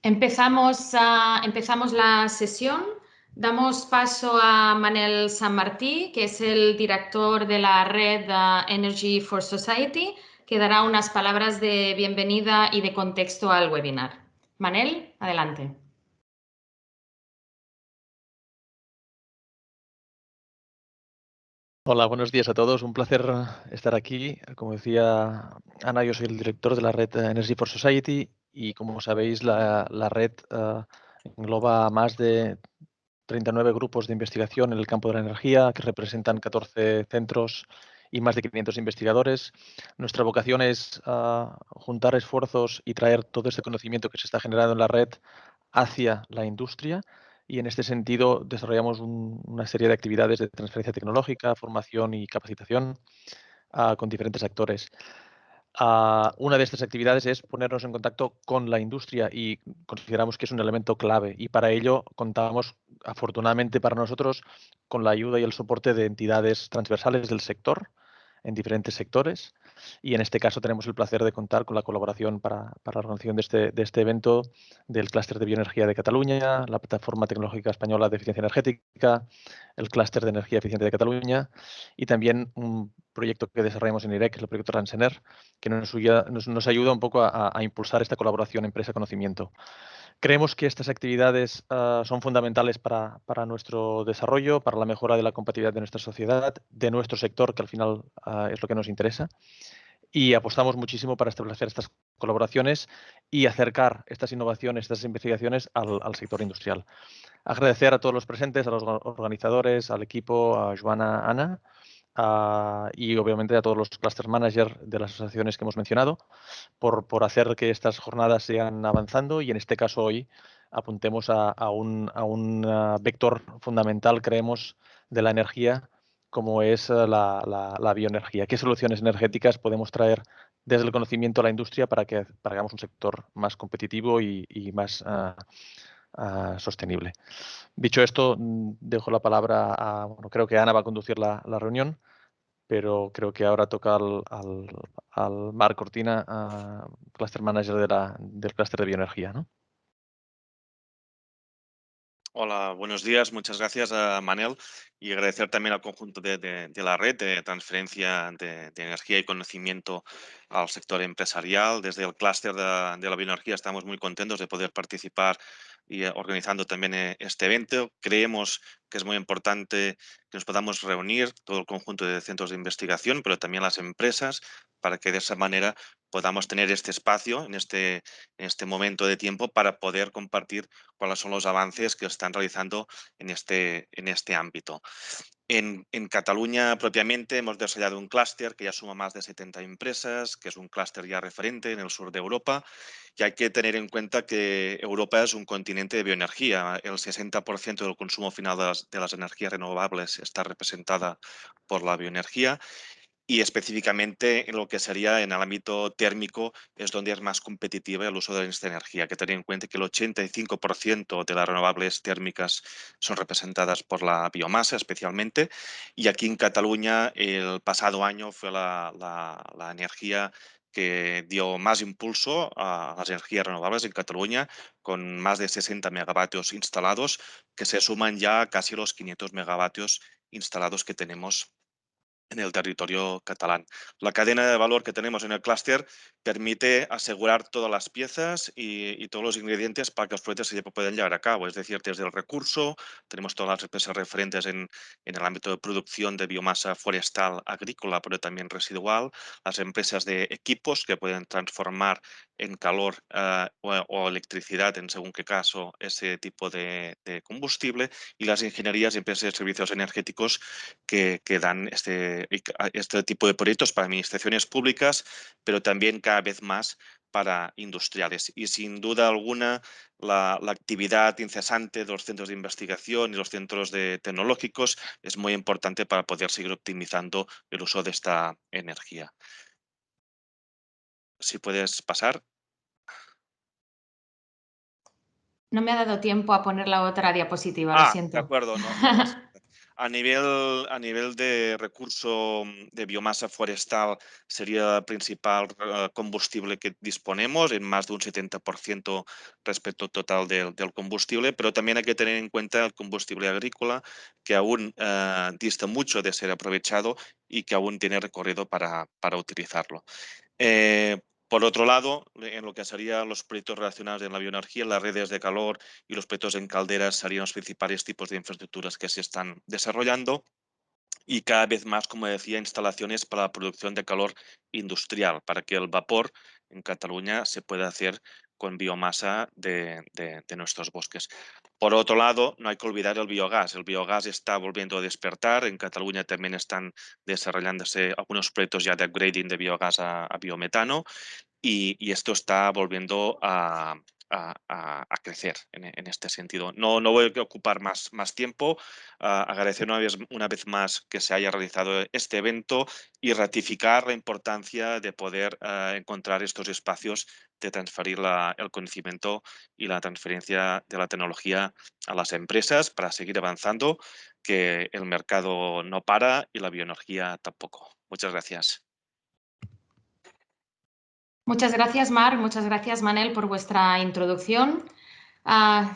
Empezamos la sesión. Damos paso a Manel Sanmartí, que es el director de la red Energy for Society, que dará unas palabras de bienvenida y de contexto al webinar. Manel, adelante. Hola, buenos días a todos. Un placer estar aquí. Como decía Ana, yo soy el director de la red Energy for Society y, como sabéis, la red engloba a más de 39 grupos de investigación en el campo de la energía que representan 14 centros y más de 500 investigadores. Nuestra vocación es juntar esfuerzos y traer todo este conocimiento que se está generando en la red hacia la industria. Y en este sentido desarrollamos una serie de actividades de transferencia tecnológica, formación y capacitación con diferentes actores. Una de estas actividades es ponernos en contacto con la industria y consideramos que es un elemento clave, y para ello contamos, afortunadamente para nosotros, con la ayuda y el soporte de entidades transversales del sector en diferentes sectores, y en este caso tenemos el placer de contar con la colaboración para la organización de este evento del Clúster de Bioenergía de Cataluña, la Plataforma Tecnológica Española de Eficiencia Energética, el Clúster de Energía Eficiente de Cataluña y también un proyecto que desarrollamos en IREC, el proyecto Ransener, que nos ayuda un poco a impulsar esta colaboración empresa-conocimiento. Creemos que estas actividades son fundamentales para nuestro desarrollo, para la mejora de la competitividad de nuestra sociedad, de nuestro sector, que al final es lo que nos interesa, y apostamos muchísimo para establecer estas colaboraciones y acercar estas innovaciones, estas investigaciones al sector industrial. Agradecer a todos los presentes, a los organizadores, al equipo, a Joana, Ana, y obviamente a todos los cluster managers de las asociaciones que hemos mencionado por hacer que estas jornadas sigan avanzando, y en este caso hoy apuntemos a un vector fundamental, creemos, de la energía, como es la bioenergía. ¿Qué soluciones energéticas podemos traer desde el conocimiento a la industria para que hagamos un sector más competitivo y más sostenible? Dicho esto, dejo la palabra creo que Ana va a conducir la reunión, pero creo que ahora toca al Marc Cortina, Cluster Manager del Cluster de Bioenergía, ¿no? Hola, buenos días. Muchas gracias a Manel, y agradecer también al conjunto de la red de transferencia de energía y conocimiento al sector empresarial. Desde el clúster de la bioenergía estamos muy contentos de poder participar y organizando también este evento. Creemos que es muy importante que nos podamos reunir todo el conjunto de centros de investigación, pero también las empresas, para que de esa manera podamos tener este espacio en este momento de tiempo para poder compartir cuáles son los avances que están realizando en este ámbito. En Cataluña propiamente hemos desarrollado un clúster que ya suma más de 70 empresas, que es un clúster ya referente en el sur de Europa, y hay que tener en cuenta que Europa es un continente de bioenergía. El 60% del consumo final de las energías renovables está representada por la bioenergía, y específicamente en lo que sería en el ámbito térmico es donde es más competitiva el uso de esta energía. Hay que tener en cuenta que el 85% de las renovables térmicas son representadas por la biomasa especialmente, y aquí en Cataluña el pasado año fue la energía que dio más impulso a las energías renovables en Cataluña, con más de 60 megavatios instalados, que se suman ya casi los 500 megavatios instalados que tenemos en el territorio catalán. La cadena de valor que tenemos en el clúster permite asegurar todas las piezas y todos los ingredientes para que los proyectos se puedan llevar a cabo. Es decir, desde el recurso, tenemos todas las empresas referentes en el ámbito de producción de biomasa forestal, agrícola, pero también residual, las empresas de equipos que pueden transformar en calor o electricidad, en según qué caso, ese tipo de combustible, y las ingenierías y empresas de servicios energéticos que dan este tipo de proyectos para administraciones públicas, pero también cada vez más para industriales. Y sin duda alguna, la actividad incesante de los centros de investigación y los centros tecnológicos es muy importante para poder seguir optimizando el uso de esta energía. Si puedes pasar. No me ha dado tiempo a poner la otra diapositiva, lo De siento. acuerdo, no pasa nada. A nivel de recurso de biomasa forestal sería el principal combustible que disponemos en más de un 70% respecto total del combustible, pero también hay que tener en cuenta el combustible agrícola que aún dista mucho de ser aprovechado y que aún tiene recorrido para utilizarlo. Por otro lado, en lo que serían los proyectos relacionados en la bioenergía, las redes de calor y los proyectos en calderas serían los principales tipos de infraestructuras que se están desarrollando y cada vez más, como decía, instalaciones para la producción de calor industrial, para que el vapor en Cataluña se pueda hacer con biomasa de nuestros bosques. Por otro lado, no hay que olvidar el biogás. El biogás está volviendo a despertar. En Cataluña también están desarrollándose algunos proyectos ya de upgrading de biogás a biometano y esto está volviendo a crecer en este sentido. No voy a ocupar más tiempo. Agradecer una vez más que se haya realizado este evento y ratificar la importancia de poder encontrar estos espacios de transferir el conocimiento y la transferencia de la tecnología a las empresas para seguir avanzando, que el mercado no para y la bioenergía tampoco. Muchas gracias. Muchas gracias, Marc. Muchas gracias, Manel, por vuestra introducción.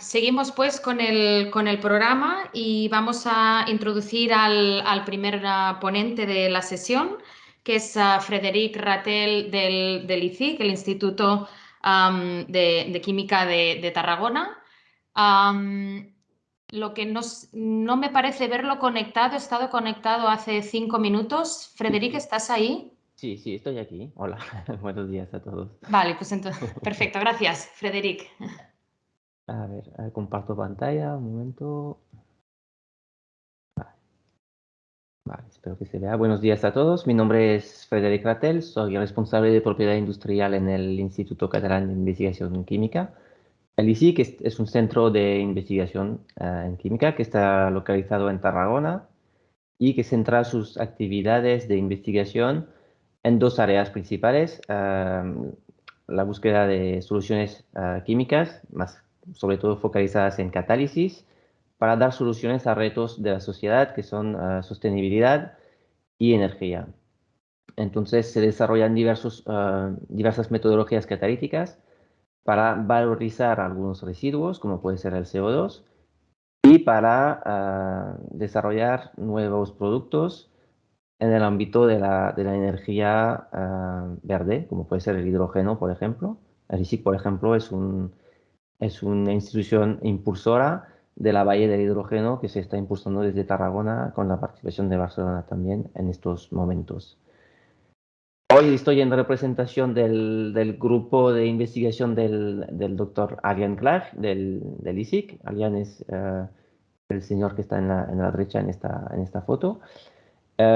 Seguimos pues con el programa y vamos a introducir al primer ponente de la sesión, que es Frederic Ratel del ICIC, el Instituto de Química de Tarragona. Lo que no me parece verlo conectado, he estado conectado hace 5 minutos. Frederic, ¿estás ahí? Sí, estoy aquí. Hola, buenos días a todos. Vale, pues entonces, perfecto, gracias, Frederic. A ver, comparto pantalla, un momento. Vale, espero que se vea. Buenos días a todos. Mi nombre es Frederic Ratel, soy responsable de propiedad industrial en el Instituto Catalán de Investigación Química. El ICIC es un centro de investigación en química que está localizado en Tarragona y que centra sus actividades de investigación en dos áreas principales. La búsqueda de soluciones químicas, más sobre todo focalizadas en catálisis, para dar soluciones a retos de la sociedad que son sostenibilidad y energía. Entonces se desarrollan diversas metodologías catalíticas para valorizar algunos residuos, como puede ser el CO2, y para desarrollar nuevos productos en el ámbito de la energía verde, como puede ser el hidrógeno, por ejemplo. El ICIC, por ejemplo, es una institución impulsora de la Valle del Hidrógeno que se está impulsando desde Tarragona con la participación de Barcelona también en estos momentos. Hoy estoy en representación del grupo de investigación del doctor Arjan Klaas del ICIC. Arjan es el señor que está en la derecha en esta foto.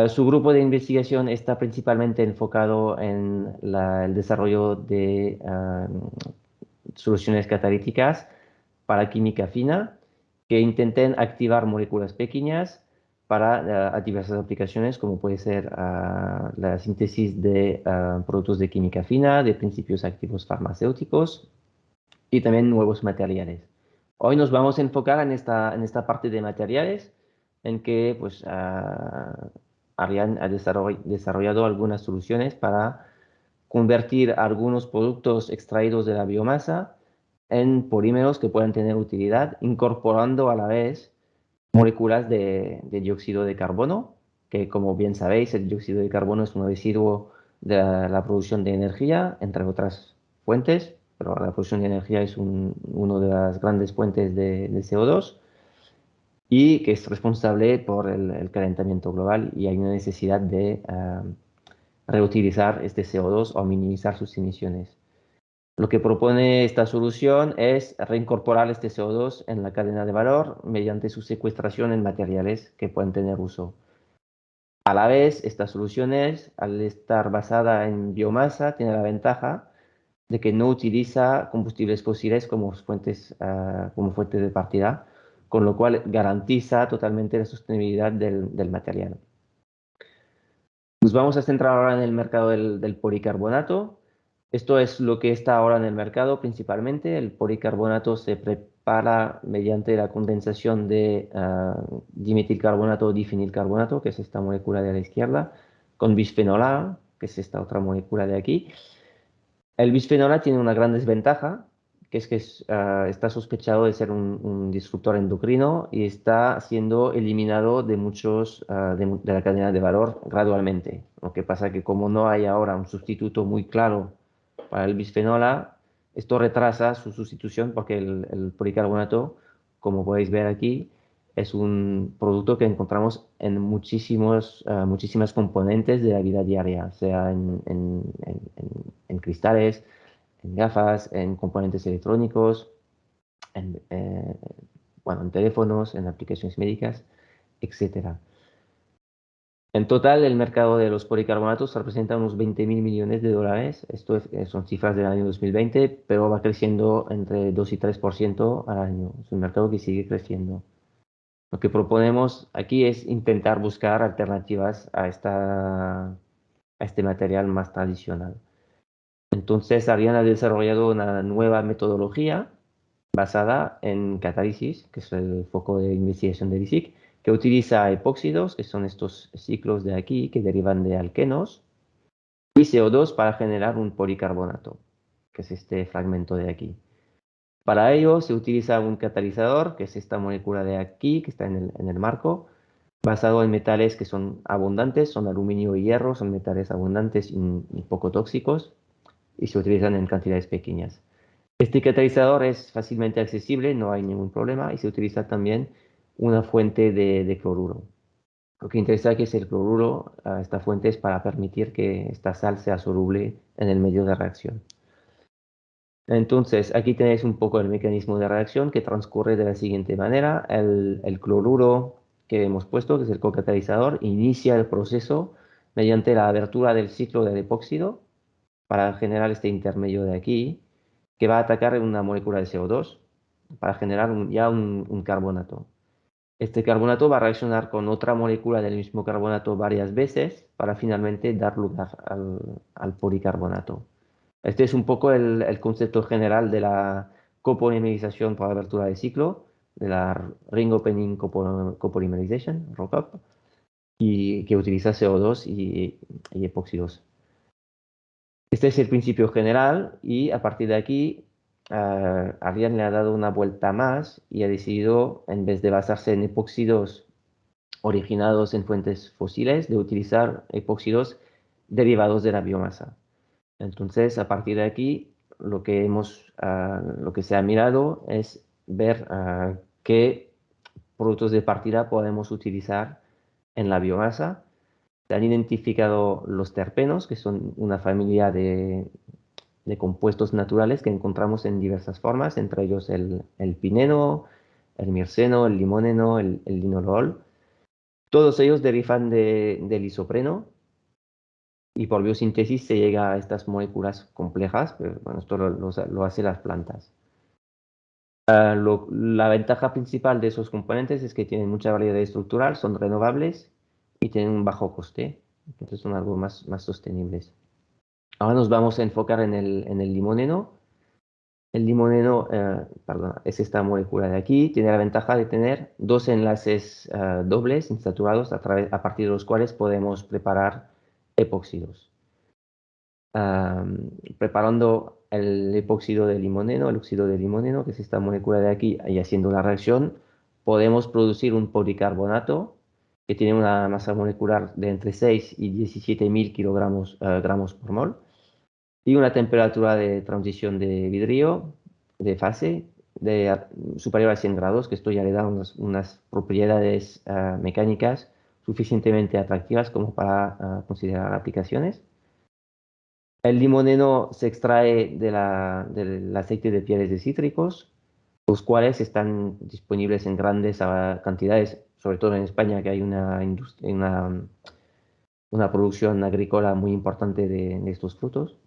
Su grupo de investigación está principalmente enfocado en el desarrollo de soluciones catalíticas para química fina que intenten activar moléculas pequeñas para diversas aplicaciones, como puede ser la síntesis de productos de química fina, de principios activos farmacéuticos y también nuevos materiales. Hoy nos vamos a enfocar en esta parte de materiales, en que pues, Arjan ha desarrollado algunas soluciones para convertir algunos productos extraídos de la biomasa en polímeros que puedan tener utilidad, incorporando a la vez moléculas de dióxido de carbono, que como bien sabéis, el dióxido de carbono es un residuo de la producción de energía, entre otras fuentes, pero la producción de energía es una de las grandes fuentes de CO2 y que es responsable por el calentamiento global, y hay una necesidad de reutilizar este CO2 o minimizar sus emisiones. Lo que propone esta solución es reincorporar este CO2 en la cadena de valor mediante su secuestración en materiales que pueden tener uso. A la vez, estas soluciones, al estar basada en biomasa, tiene la ventaja de que no utiliza combustibles fósiles como fuente de partida, con lo cual garantiza totalmente la sostenibilidad del material. Nos vamos a centrar ahora en el mercado del policarbonato. Esto es lo que está ahora en el mercado principalmente. El policarbonato se para, mediante la condensación de dimetilcarbonato o difenilcarbonato, que es esta molécula de la izquierda, con bisfenol A, que es esta otra molécula de aquí. El bisfenol A tiene una gran desventaja, que está sospechado de ser un disruptor endocrino y está siendo eliminado de muchos de la cadena de valor gradualmente. Lo que pasa que como no hay ahora un sustituto muy claro para el bisfenol A, esto retrasa su sustitución porque el policarbonato, como podéis ver aquí, es un producto que encontramos en muchísimas componentes de la vida diaria, sea en cristales, en gafas, en componentes electrónicos, en teléfonos, en aplicaciones médicas, etc. En total, el mercado de los policarbonatos representa unos 20.000 millones de dólares. Esto son cifras del año 2020, pero va creciendo entre 2 y 3% al año. Es un mercado que sigue creciendo. Lo que proponemos aquí es intentar buscar alternativas a este material más tradicional. Entonces, Ariane ha desarrollado una nueva metodología basada en catálisis, que es el foco de investigación de LISIC, que utiliza epóxidos, que son estos ciclos de aquí, que derivan de alquenos, y CO2 para generar un policarbonato, que es este fragmento de aquí. Para ello se utiliza un catalizador, que es esta molécula de aquí, que está en el marco, basado en metales que son abundantes, son aluminio y hierro, son metales abundantes y poco tóxicos, y se utilizan en cantidades pequeñas. Este catalizador es fácilmente accesible, no hay ningún problema, y se utiliza también una fuente de cloruro. Lo que interesa aquí es el cloruro, esta fuente es para permitir que esta sal sea soluble en el medio de reacción. Entonces, aquí tenéis un poco el mecanismo de reacción que transcurre de la siguiente manera. El cloruro que hemos puesto, que es el cocatalizador, inicia el proceso mediante la abertura del ciclo del epóxido para generar este intermedio de aquí, que va a atacar una molécula de CO2 para generar ya un carbonato. Este carbonato va a reaccionar con otra molécula del mismo carbonato varias veces para finalmente dar lugar al policarbonato. Este es un poco el concepto general de la copolimerización por abertura de ciclo, de la ring opening copolymerization, ROCOP, y que utiliza CO2 y epóxidos. Este es el principio general y a partir de aquí Ariane le ha dado una vuelta más y ha decidido, en vez de basarse en epóxidos originados en fuentes fósiles, de utilizar epóxidos derivados de la biomasa. Entonces, a partir de aquí, lo que se ha mirado es ver qué productos de partida podemos utilizar en la biomasa. Se han identificado los terpenos, que son una familia de compuestos naturales que encontramos en diversas formas, entre ellos el pineno, el mirceno, el limoneno, el linolol. Todos ellos derivan del isopreno y por biosíntesis se llega a estas moléculas complejas, pero bueno, esto lo hacen las plantas. La ventaja principal de esos componentes es que tienen mucha variedad estructural, son renovables y tienen un bajo coste, entonces son algo más sostenibles. Ahora nos vamos a enfocar en el limoneno. El limoneno, es esta molécula de aquí, tiene la ventaja de tener dos enlaces dobles insaturados a partir de los cuales podemos preparar epóxidos. Preparando el epóxido de limoneno, el óxido de limoneno, que es esta molécula de aquí, y haciendo la reacción, podemos producir un policarbonato que tiene una masa molecular de entre 6 y 17.000 gramos por mol y una temperatura de transición de vidrio de fase superior a 100 grados, que esto ya le da unas propiedades mecánicas suficientemente atractivas como para considerar aplicaciones. El limoneno se extrae del aceite de pieles de cítricos, los cuales están disponibles en grandes cantidades, sobre todo en España, que hay una producción agrícola muy importante de estos frutos.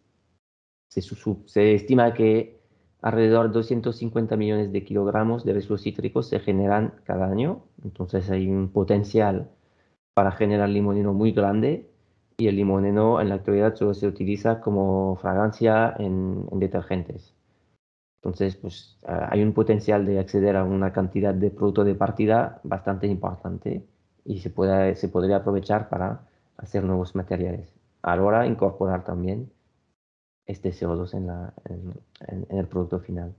Se estima que alrededor de 250 millones de kilogramos de residuos cítricos se generan cada año, entonces hay un potencial para generar limoneno muy grande. Y el limoneno en la actualidad solo se utiliza como fragancia en detergentes. Entonces, pues hay un potencial de acceder a una cantidad de producto de partida bastante importante y se podría aprovechar para hacer nuevos materiales. Ahora incorporar también este CO2 en el producto final.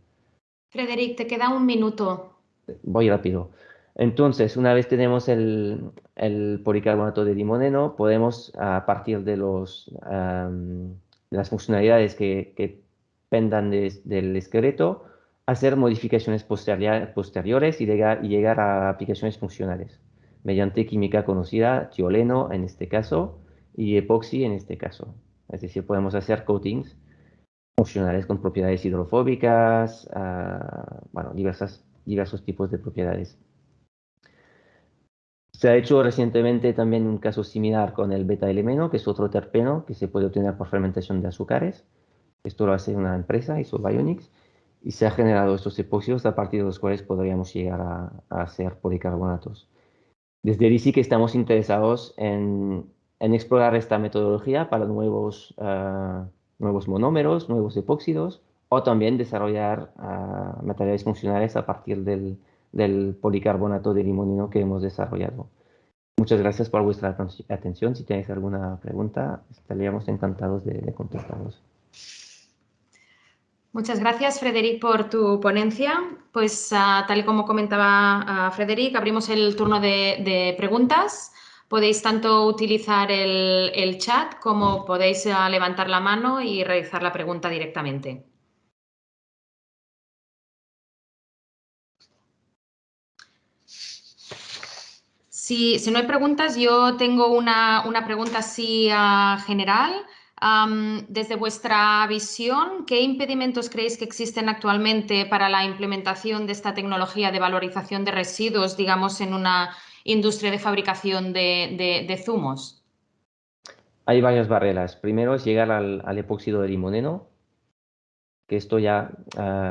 Frederic, te queda un minuto. Voy rápido. Entonces, una vez tenemos el policarbonato de limoneno, podemos, a partir de de las funcionalidades que pendan del esqueleto, hacer modificaciones posteriores y llegar a aplicaciones funcionales, mediante química conocida, tioleno en este caso, y epoxi en este caso. Es decir, podemos hacer coatings funcionales con propiedades hidrofóbicas, bueno, diversos tipos de propiedades. Se ha hecho recientemente también un caso similar con el beta-elemeno, que es otro terpeno que se puede obtener por fermentación de azúcares. Esto lo hace una empresa, Isobionics, y se ha generado estos epóxidos a partir de los cuales podríamos llegar a hacer policarbonatos. Desde el ISI que estamos interesados en explorar esta metodología para nuevos monómeros, nuevos epóxidos, o también desarrollar materiales funcionales a partir del policarbonato de limoneno que hemos desarrollado. Muchas gracias por vuestra atención. Si tenéis alguna pregunta, estaríamos encantados de contestaros. Muchas gracias, Frederic, por tu ponencia. Pues tal y como comentaba Frederic, abrimos el turno de preguntas. Podéis tanto utilizar el chat como podéis levantar la mano y realizar la pregunta directamente. Si no hay preguntas, yo tengo una pregunta así general. Desde vuestra visión, ¿qué impedimentos creéis que existen actualmente para la implementación de esta tecnología de valorización de residuos, digamos, en una industria de fabricación de zumos? Hay varias barreras. Primero es llegar al epóxido de limoneno, que esto ya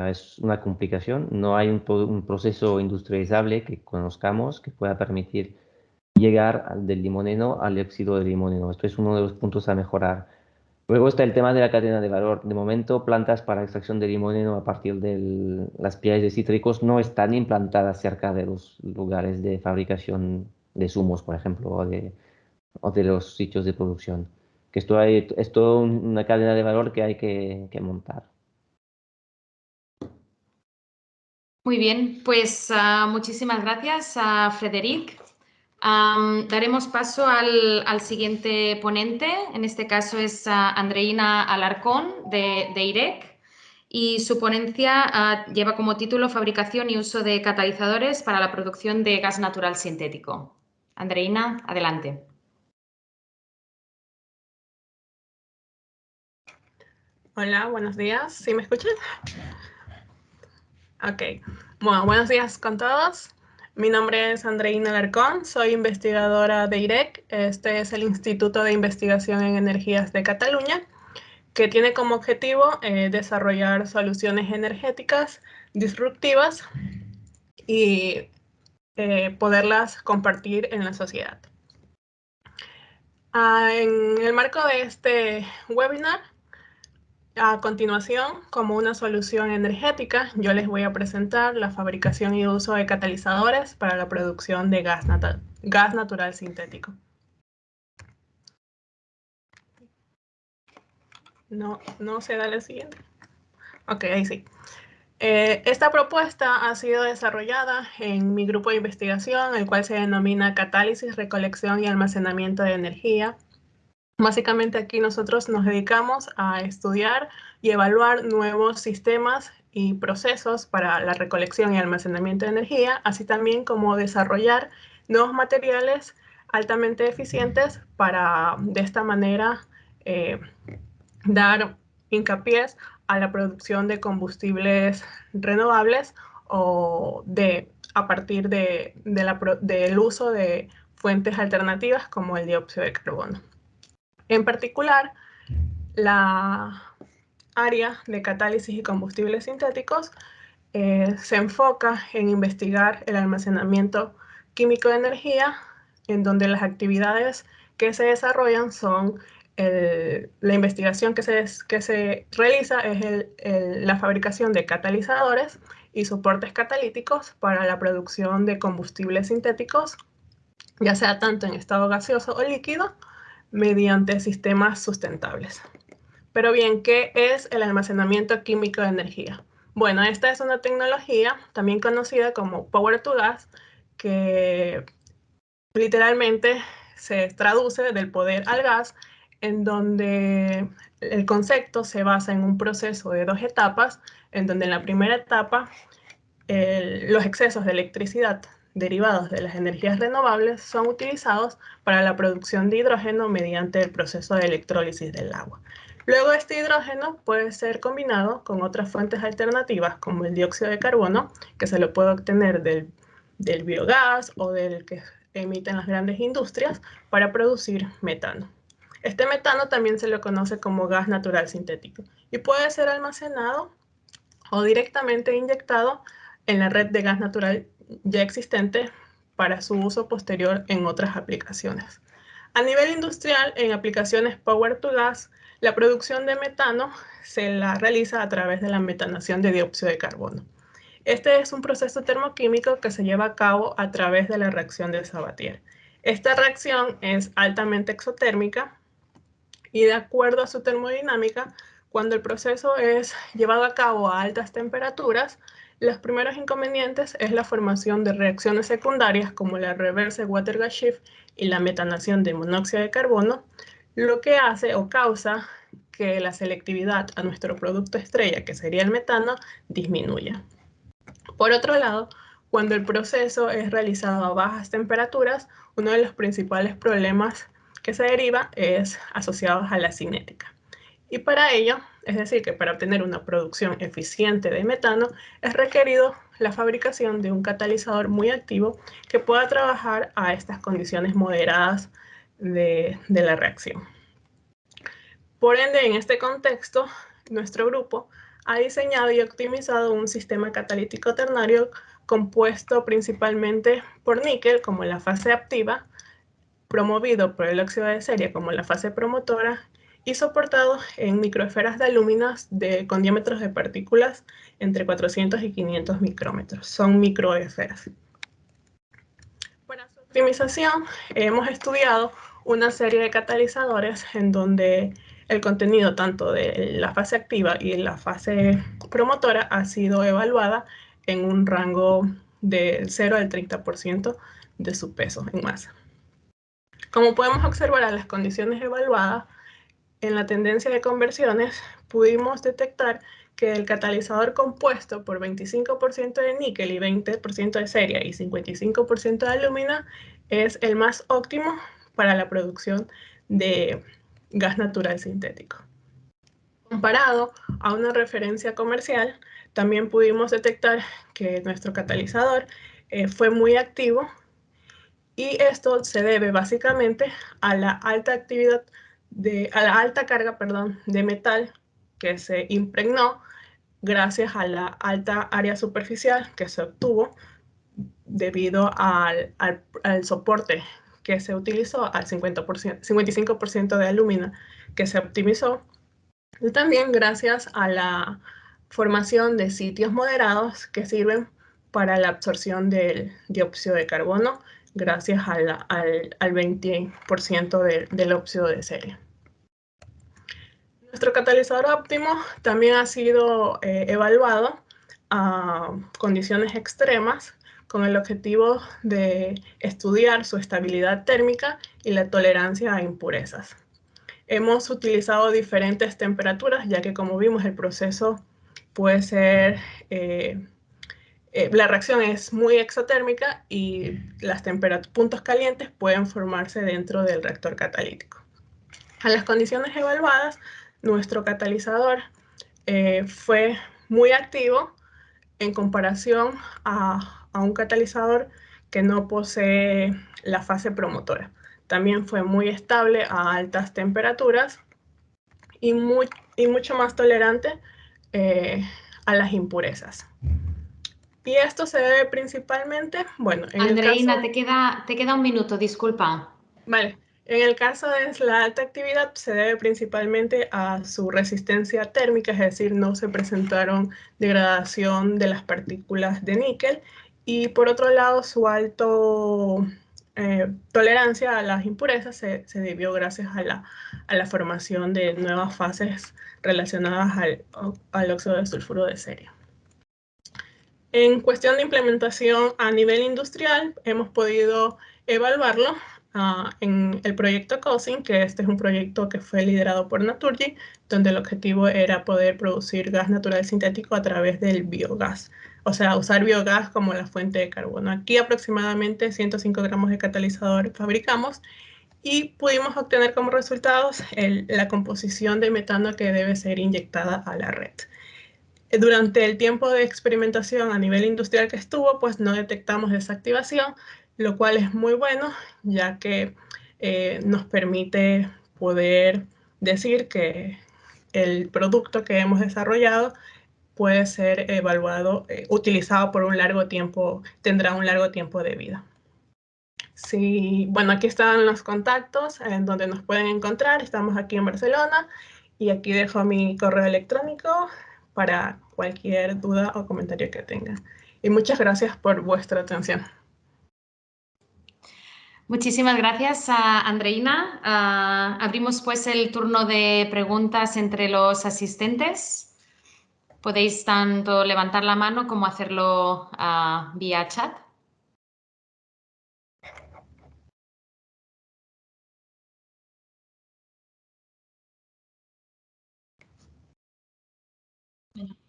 es una complicación. No hay un proceso industrializable que conozcamos que pueda permitir llegar del limoneno al óxido de limoneno. Esto es uno de los puntos a mejorar. Luego está el tema de la cadena de valor. De momento, plantas para extracción de limoneno a partir de las piedras de cítricos no están implantadas cerca de los lugares de fabricación de zumos, por ejemplo, o de los sitios de producción. Que es toda una cadena de valor que hay que montar. Muy bien, pues muchísimas gracias a Frederic. Daremos paso al siguiente ponente, en este caso es Andreina Alarcón de IREC y su ponencia lleva como título Fabricación y uso de catalizadores para la producción de gas natural sintético. Andreina, adelante. Hola, buenos días. ¿Sí me escuchan? Ok. Bueno, buenos días con todos. Mi nombre es Andreina Alarcón, soy investigadora de IREC. Este es el Instituto de Investigación en Energías de Cataluña, que tiene como objetivo desarrollar soluciones energéticas disruptivas y poderlas compartir en la sociedad. En el marco de este webinar, a continuación, como una solución energética, yo les voy a presentar la fabricación y uso de catalizadores para la producción de gas natural sintético. No se da la siguiente. Ok, ahí sí. Esta propuesta ha sido desarrollada en mi grupo de investigación, el cual se denomina Catálisis, Recolección y Almacenamiento de Energía. Básicamente aquí nosotros nos dedicamos a estudiar y evaluar nuevos sistemas y procesos para la recolección y almacenamiento de energía, así también como desarrollar nuevos materiales altamente eficientes para de esta manera dar hincapié a la producción de combustibles renovables o a partir del uso de fuentes alternativas como el dióxido de carbono. En particular, la área de catálisis y combustibles sintéticos se enfoca en investigar el almacenamiento químico de energía, en donde las actividades que se desarrollan son la investigación que se realiza es la fabricación de catalizadores y soportes catalíticos para la producción de combustibles sintéticos, ya sea tanto en estado gaseoso o líquido, mediante sistemas sustentables. Pero bien, ¿qué es el almacenamiento químico de energía? Bueno, esta es una tecnología también conocida como Power to Gas, que literalmente se traduce del poder al gas, en donde el concepto se basa en un proceso de 2 etapas, en donde en la primera etapa los excesos de electricidad derivados de las energías renovables son utilizados para la producción de hidrógeno mediante el proceso de electrólisis del agua. Luego este hidrógeno puede ser combinado con otras fuentes alternativas como el dióxido de carbono, que se lo puede obtener del biogás o del que emiten las grandes industrias para producir metano. Este metano también se lo conoce como gas natural sintético y puede ser almacenado o directamente inyectado en la red de gas natural ya existente para su uso posterior en otras aplicaciones. A nivel industrial, en aplicaciones Power to Gas, la producción de metano se la realiza a través de la metanación de dióxido de carbono. Este es un proceso termoquímico que se lleva a cabo a través de la reacción de Sabatier. Esta reacción es altamente exotérmica y de acuerdo a su termodinámica, cuando el proceso es llevado a cabo a altas temperaturas, los primeros inconvenientes es la formación de reacciones secundarias como la reverse water gas shift y la metanación de monóxido de carbono, lo que hace o causa que la selectividad a nuestro producto estrella, que sería el metano, disminuya. Por otro lado, cuando el proceso es realizado a bajas temperaturas, uno de los principales problemas que se deriva es asociados a la cinética. Y para ello, es decir, que para obtener una producción eficiente de metano, es requerido la fabricación de un catalizador muy activo que pueda trabajar a estas condiciones moderadas de la reacción. Por ende, en este contexto, nuestro grupo ha diseñado y optimizado un sistema catalítico ternario compuesto principalmente por níquel como la fase activa, promovido por el óxido de serie como la fase promotora y soportado en microesferas de alúminas con diámetros de partículas entre 400 y 500 micrómetros. Son microesferas. Para su optimización hemos estudiado una serie de catalizadores en donde el contenido tanto de la fase activa y la fase promotora ha sido evaluada en un rango del 0 al 30% de su peso en masa. Como podemos observar a las condiciones evaluadas, en la tendencia de conversiones pudimos detectar que el catalizador compuesto por 25% de níquel y 20% de ceria y 55% de alúmina es el más óptimo para la producción de gas natural sintético. Comparado a una referencia comercial, también pudimos detectar que nuestro catalizador fue muy activo y esto se debe básicamente a la alta actividad a la alta carga, de metal que se impregnó gracias a la alta área superficial que se obtuvo debido al soporte que se utilizó, al 55% de alúmina que se optimizó, y también gracias a la formación de sitios moderados que sirven para la absorción del dióxido de carbono gracias al 20% del óxido de serie. Nuestro catalizador óptimo también ha sido evaluado a condiciones extremas con el objetivo de estudiar su estabilidad térmica y la tolerancia a impurezas. Hemos utilizado diferentes temperaturas, ya que como vimos el proceso puede ser, la reacción es muy exotérmica y los puntos calientes pueden formarse dentro del reactor catalítico. A las condiciones evaluadas, nuestro catalizador fue muy activo en comparación a un catalizador que no posee la fase promotora. También fue muy estable a altas temperaturas y mucho más tolerante a las impurezas. Y esto se debe principalmente, bueno, en Andreina, el caso... te queda un minuto, disculpa. Vale. En el caso de la alta actividad se debe principalmente a su resistencia térmica, es decir, no se presentaron degradación de las partículas de níquel, y por otro lado su alto tolerancia a las impurezas se debió gracias a la formación de nuevas fases relacionadas al óxido de sulfuro de cerio. En cuestión de implementación a nivel industrial, hemos podido evaluarlo en el proyecto COSIN, que este es un proyecto que fue liderado por Naturgy, donde el objetivo era poder producir gas natural sintético a través del biogás. O sea, usar biogás como la fuente de carbono. Aquí aproximadamente 105 gramos de catalizador fabricamos y pudimos obtener como resultados la composición de metano que debe ser inyectada a la red. Durante el tiempo de experimentación a nivel industrial que estuvo, pues no detectamos desactivación, lo cual es muy bueno, ya que nos permite poder decir que el producto que hemos desarrollado puede ser evaluado, utilizado por un largo tiempo, tendrá un largo tiempo de vida. Sí, bueno, aquí están los contactos en donde nos pueden encontrar. Estamos aquí en Barcelona y aquí dejo mi correo electrónico para cualquier duda o comentario que tengan. Y muchas gracias por vuestra atención. Muchísimas gracias, Andreina. Abrimos pues el turno de preguntas entre los asistentes. Podéis tanto levantar la mano como hacerlo vía chat.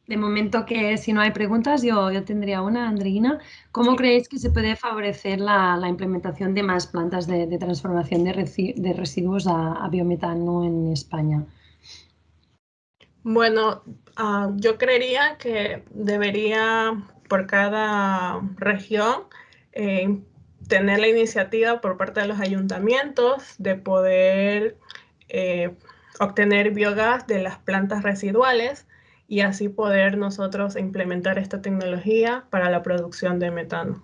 De momento que si no hay preguntas, yo tendría una, Andreina. ¿Cómo creéis que se puede favorecer la implementación de más plantas de transformación de residuos a biometano en España? Bueno, yo creería que debería por cada región tener la iniciativa por parte de los ayuntamientos de poder obtener biogás de las plantas residuales y así poder nosotros implementar esta tecnología para la producción de metano.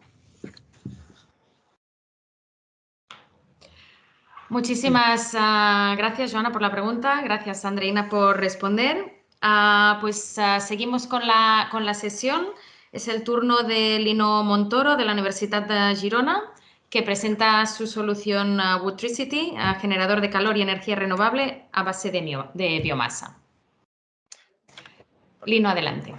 Muchísimas gracias, Joana, por la pregunta. Gracias, Andreina, por responder. Seguimos con la sesión. Es el turno de Lino Montoro, de la Universidad de Girona, que presenta su solución Woodtricity, generador de calor y energía renovable a base de biomasa. Lino, adelante.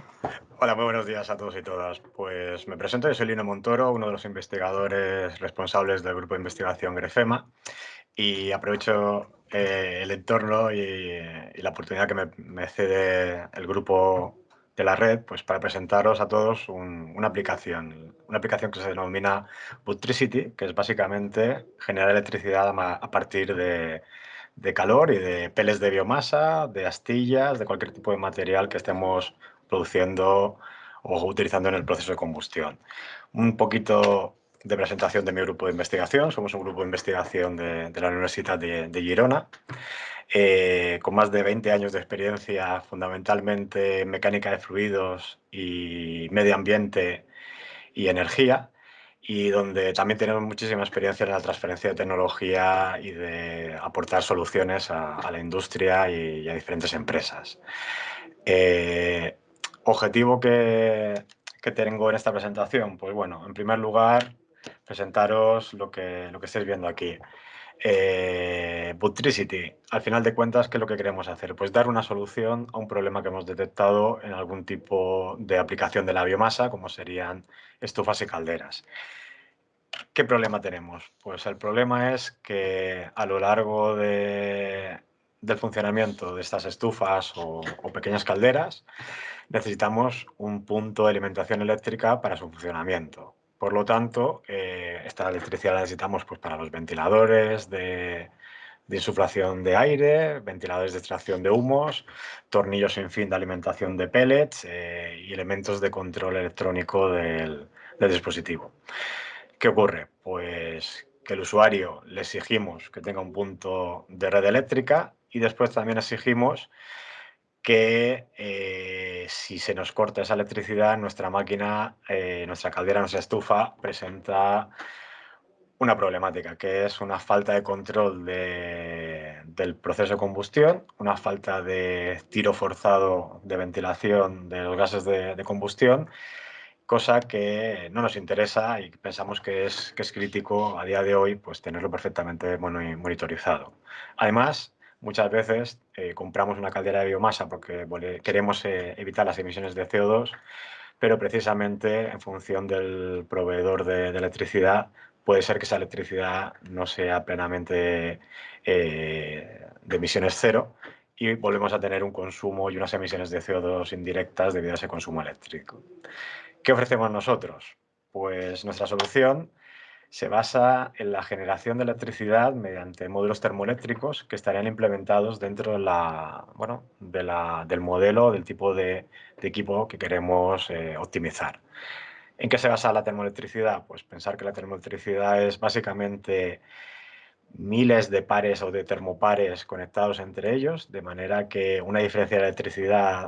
Hola, muy buenos días a todos y todas. Pues me presento, yo soy Lino Montoro, uno de los investigadores responsables del grupo de investigación Grefema, y aprovecho el entorno y la oportunidad que me cede el grupo de la red, pues para presentaros a todos una aplicación que se denomina Woodtricity, que es básicamente generar electricidad a partir de calor y de peles de biomasa, de astillas, de cualquier tipo de material que estemos produciendo o utilizando en el proceso de combustión. Un poquito de presentación de mi grupo de investigación. Somos un grupo de investigación de la Universidad de Girona, con más de 20 años de experiencia, fundamentalmente en mecánica de fluidos y medio ambiente y energía, y donde también tenemos muchísima experiencia en la transferencia de tecnología y de aportar soluciones a la industria y a diferentes empresas. Objetivo que tengo en esta presentación, pues bueno, en primer lugar, presentaros lo que estáis viendo aquí. Woodtricity, al final de cuentas, ¿qué es lo que queremos hacer? Pues dar una solución a un problema que hemos detectado en algún tipo de aplicación de la biomasa, como serían estufas y calderas. ¿Qué problema tenemos? Pues el problema es que a lo largo del funcionamiento de estas estufas o pequeñas calderas, necesitamos un punto de alimentación eléctrica para su funcionamiento. Por lo tanto, esta electricidad la necesitamos pues, para los ventiladores de insuflación de aire, ventiladores de extracción de humos, tornillos sin fin de alimentación de pellets y elementos de control electrónico del dispositivo. ¿Qué ocurre? Pues que al usuario le exigimos que tenga un punto de red eléctrica y después también exigimos que si se nos corta esa electricidad, nuestra máquina, nuestra caldera, nuestra estufa, presenta una problemática, que es una falta de control del proceso de combustión, una falta de tiro forzado de ventilación de los gases de combustión, cosa que no nos interesa y pensamos que es crítico a día de hoy pues, tenerlo perfectamente monitorizado. Además, muchas veces compramos una caldera de biomasa porque queremos evitar las emisiones de CO2, pero precisamente en función del proveedor de electricidad puede ser que esa electricidad no sea plenamente de emisiones cero y volvemos a tener un consumo y unas emisiones de CO2 indirectas debido a ese consumo eléctrico. ¿Qué ofrecemos nosotros? Pues nuestra solución se basa en la generación de electricidad mediante módulos termoeléctricos que estarían implementados dentro del modelo, del tipo de equipo que queremos optimizar. ¿En qué se basa la termoelectricidad? Pues pensar que la termoelectricidad es básicamente miles de pares o de termopares conectados entre ellos, de manera que una diferencia de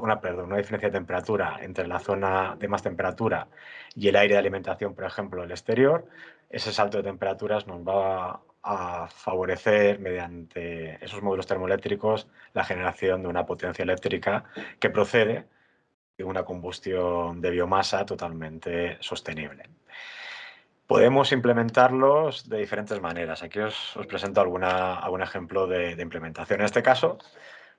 una diferencia de temperatura entre la zona de más temperatura y el aire de alimentación, por ejemplo, el exterior, ese salto de temperaturas nos va a favorecer mediante esos módulos termoeléctricos la generación de una potencia eléctrica que procede de una combustión de biomasa totalmente sostenible. Podemos implementarlos de diferentes maneras. Aquí os presento algún ejemplo de implementación. En este caso,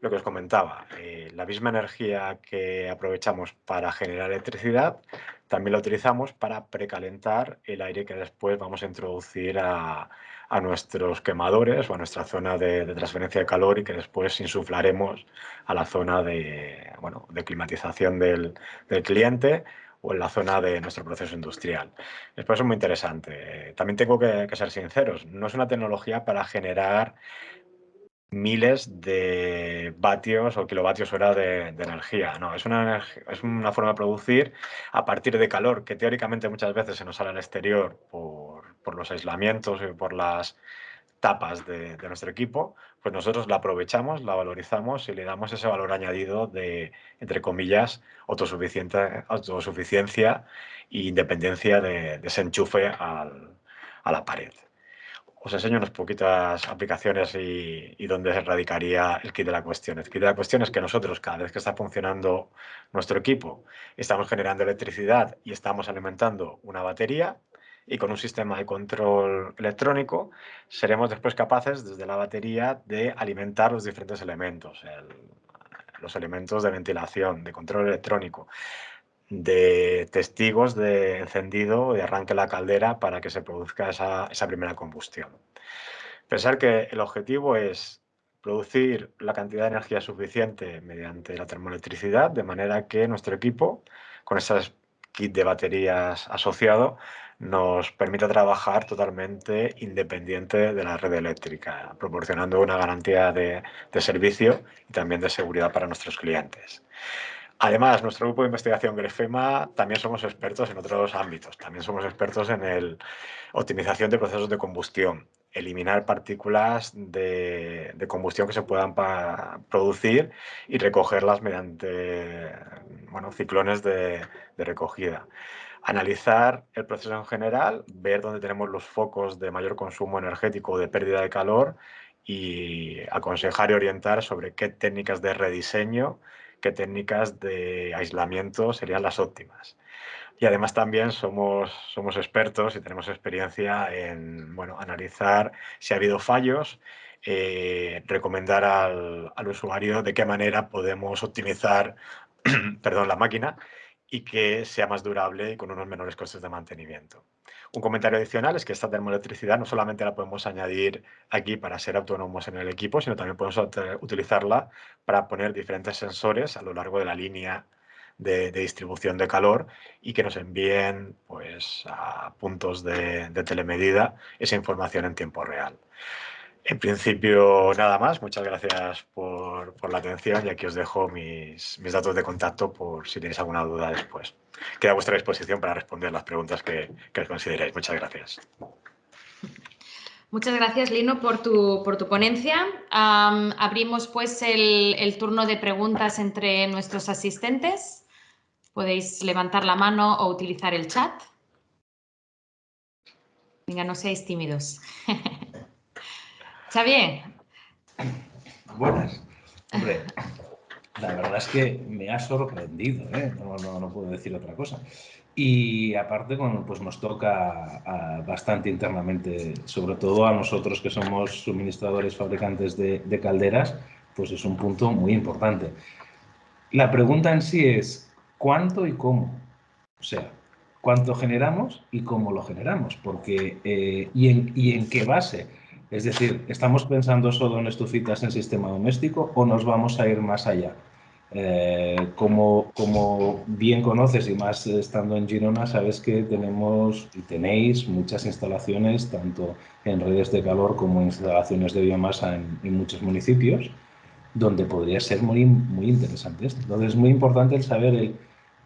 lo que os comentaba, la misma energía que aprovechamos para generar electricidad, también la utilizamos para precalentar el aire que después vamos a introducir a nuestros quemadores o a nuestra zona de transferencia de calor y que después insuflaremos a la zona de climatización del cliente o en la zona de nuestro proceso industrial. Después es muy interesante. También tengo que ser sinceros, no es una tecnología para generar miles de vatios o kilovatios hora de energía. No, es una forma de producir a partir de calor que teóricamente muchas veces se nos sale al exterior por los aislamientos y por las tapas de nuestro equipo, pues nosotros la aprovechamos, la valorizamos y le damos ese valor añadido de, entre comillas, autosuficiencia e independencia de ese enchufe a la pared. Os enseño unas poquitas aplicaciones y dónde radicaría el kit de la cuestión. El kit de la cuestión es que nosotros, cada vez que está funcionando nuestro equipo, estamos generando electricidad y estamos alimentando una batería, y con un sistema de control electrónico seremos después capaces, desde la batería, de alimentar los diferentes elementos, los elementos de ventilación, de control electrónico, de testigos de encendido, de arranque de la caldera para que se produzca esa primera combustión. Pensar que el objetivo es producir la cantidad de energía suficiente mediante la termoelectricidad, de manera que nuestro equipo, con ese kit de baterías asociado, nos permita trabajar totalmente independiente de la red eléctrica, proporcionando una garantía de servicio y también de seguridad para nuestros clientes. Además, nuestro grupo de investigación Grefema también somos expertos en otros ámbitos. También somos expertos en la optimización de procesos de combustión, eliminar partículas de combustión que se puedan producir y recogerlas mediante ciclones de recogida. Analizar el proceso en general, ver dónde tenemos los focos de mayor consumo energético o de pérdida de calor y aconsejar y orientar sobre qué técnicas de rediseño, qué técnicas de aislamiento serían las óptimas. Y además también somos expertos y tenemos experiencia en analizar si ha habido fallos, recomendar al usuario de qué manera podemos optimizar la máquina y que sea más durable y con unos menores costes de mantenimiento. Un comentario adicional es que esta termoelectricidad no solamente la podemos añadir aquí para ser autónomos en el equipo, sino también podemos utilizarla para poner diferentes sensores a lo largo de la línea de distribución de calor y que nos envíen a puntos de telemedida esa información en tiempo real. En principio, nada más. Muchas gracias por la atención y aquí os dejo mis datos de contacto por si tenéis alguna duda después. Queda a vuestra disposición para responder las preguntas que os consideréis. Muchas gracias. Muchas gracias, Lino, por tu ponencia. Abrimos pues el turno de preguntas entre nuestros asistentes. Podéis levantar la mano o utilizar el chat. Venga, no seáis tímidos. Xavier. Buenas. Hombre, la verdad es que me ha sorprendido, ¿eh? No puedo decir otra cosa. Y aparte, bueno, pues nos toca bastante internamente, sobre todo a nosotros que somos suministradores, fabricantes de calderas, pues es un punto muy importante. La pregunta en sí es, ¿cuánto y cómo? O sea, ¿cuánto generamos y cómo lo generamos? Porque, ¿y en qué base? Es decir, ¿estamos pensando solo en estufitas en sistema doméstico o nos vamos a ir más allá? Como bien conoces y más estando en Girona, sabes que tenemos y tenéis muchas instalaciones, tanto en redes de calor como instalaciones de biomasa en muchos municipios, donde podría ser muy interesante esto. Entonces es muy importante el saber el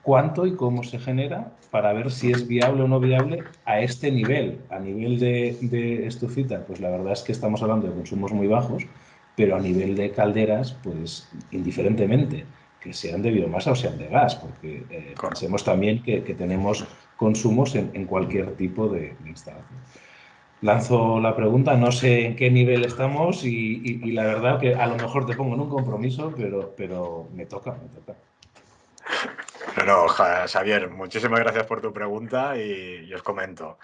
cuánto y cómo se genera para ver si es viable o no viable a este nivel. A nivel de estufita, pues la verdad es que estamos hablando de consumos muy bajos, pero a nivel de calderas, pues indiferentemente que sean de biomasa o sean de gas, porque pensemos también que tenemos consumos en cualquier tipo de instalación. Lanzo la pregunta, no sé en qué nivel estamos y la verdad que a lo mejor te pongo en un compromiso, pero me toca. No, Xavier, muchísimas gracias por tu pregunta y os comento.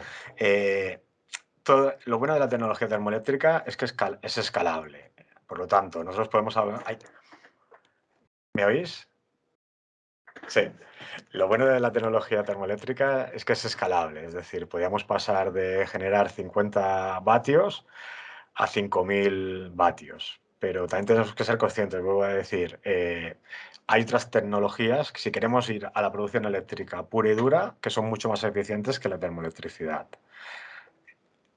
Lo bueno de la tecnología termoeléctrica es que es escalable. Por lo tanto, nosotros podemos hablar... ¿Me oís? Sí. Lo bueno de la tecnología termoeléctrica es que es escalable. Es decir, podríamos pasar de generar 50 vatios a 5.000 vatios. Pero también tenemos que ser conscientes, vuelvo a decir, hay otras tecnologías que si queremos ir a la producción eléctrica pura y dura, que son mucho más eficientes que la termoelectricidad.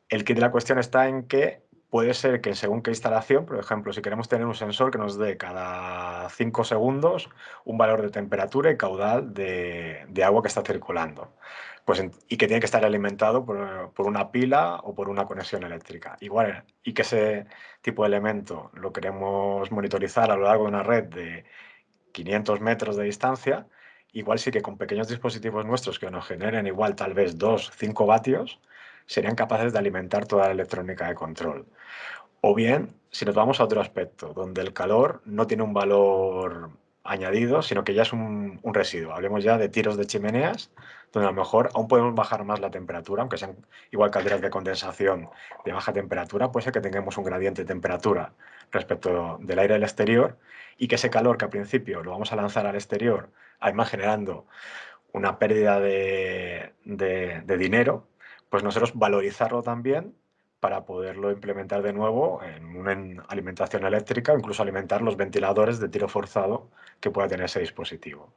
El kit de la cuestión está en que puede ser que según qué instalación, por ejemplo, si queremos tener un sensor que nos dé cada 5 segundos un valor de temperatura y caudal de agua que está circulando, pues, y que tiene que estar alimentado por una pila o por una conexión eléctrica. Igual, y que ese tipo de elemento lo queremos monitorizar a lo largo de una red de 500 metros de distancia, igual sí que con pequeños dispositivos nuestros que nos generen igual tal vez 2, 5 vatios, serían capaces de alimentar toda la electrónica de control. O bien, si nos vamos a otro aspecto, donde el calor no tiene un valor añadido, sino que ya es un residuo. Hablemos ya de tiros de chimeneas, donde a lo mejor aún podemos bajar más la temperatura, aunque sean igual calderas de condensación de baja temperatura, puede ser que tengamos un gradiente de temperatura respecto del aire del exterior y que ese calor que al principio lo vamos a lanzar al exterior, además generando una pérdida de dinero, pues nosotros valorizarlo también para poderlo implementar de nuevo en una alimentación eléctrica, o incluso alimentar los ventiladores de tiro forzado que pueda tener ese dispositivo.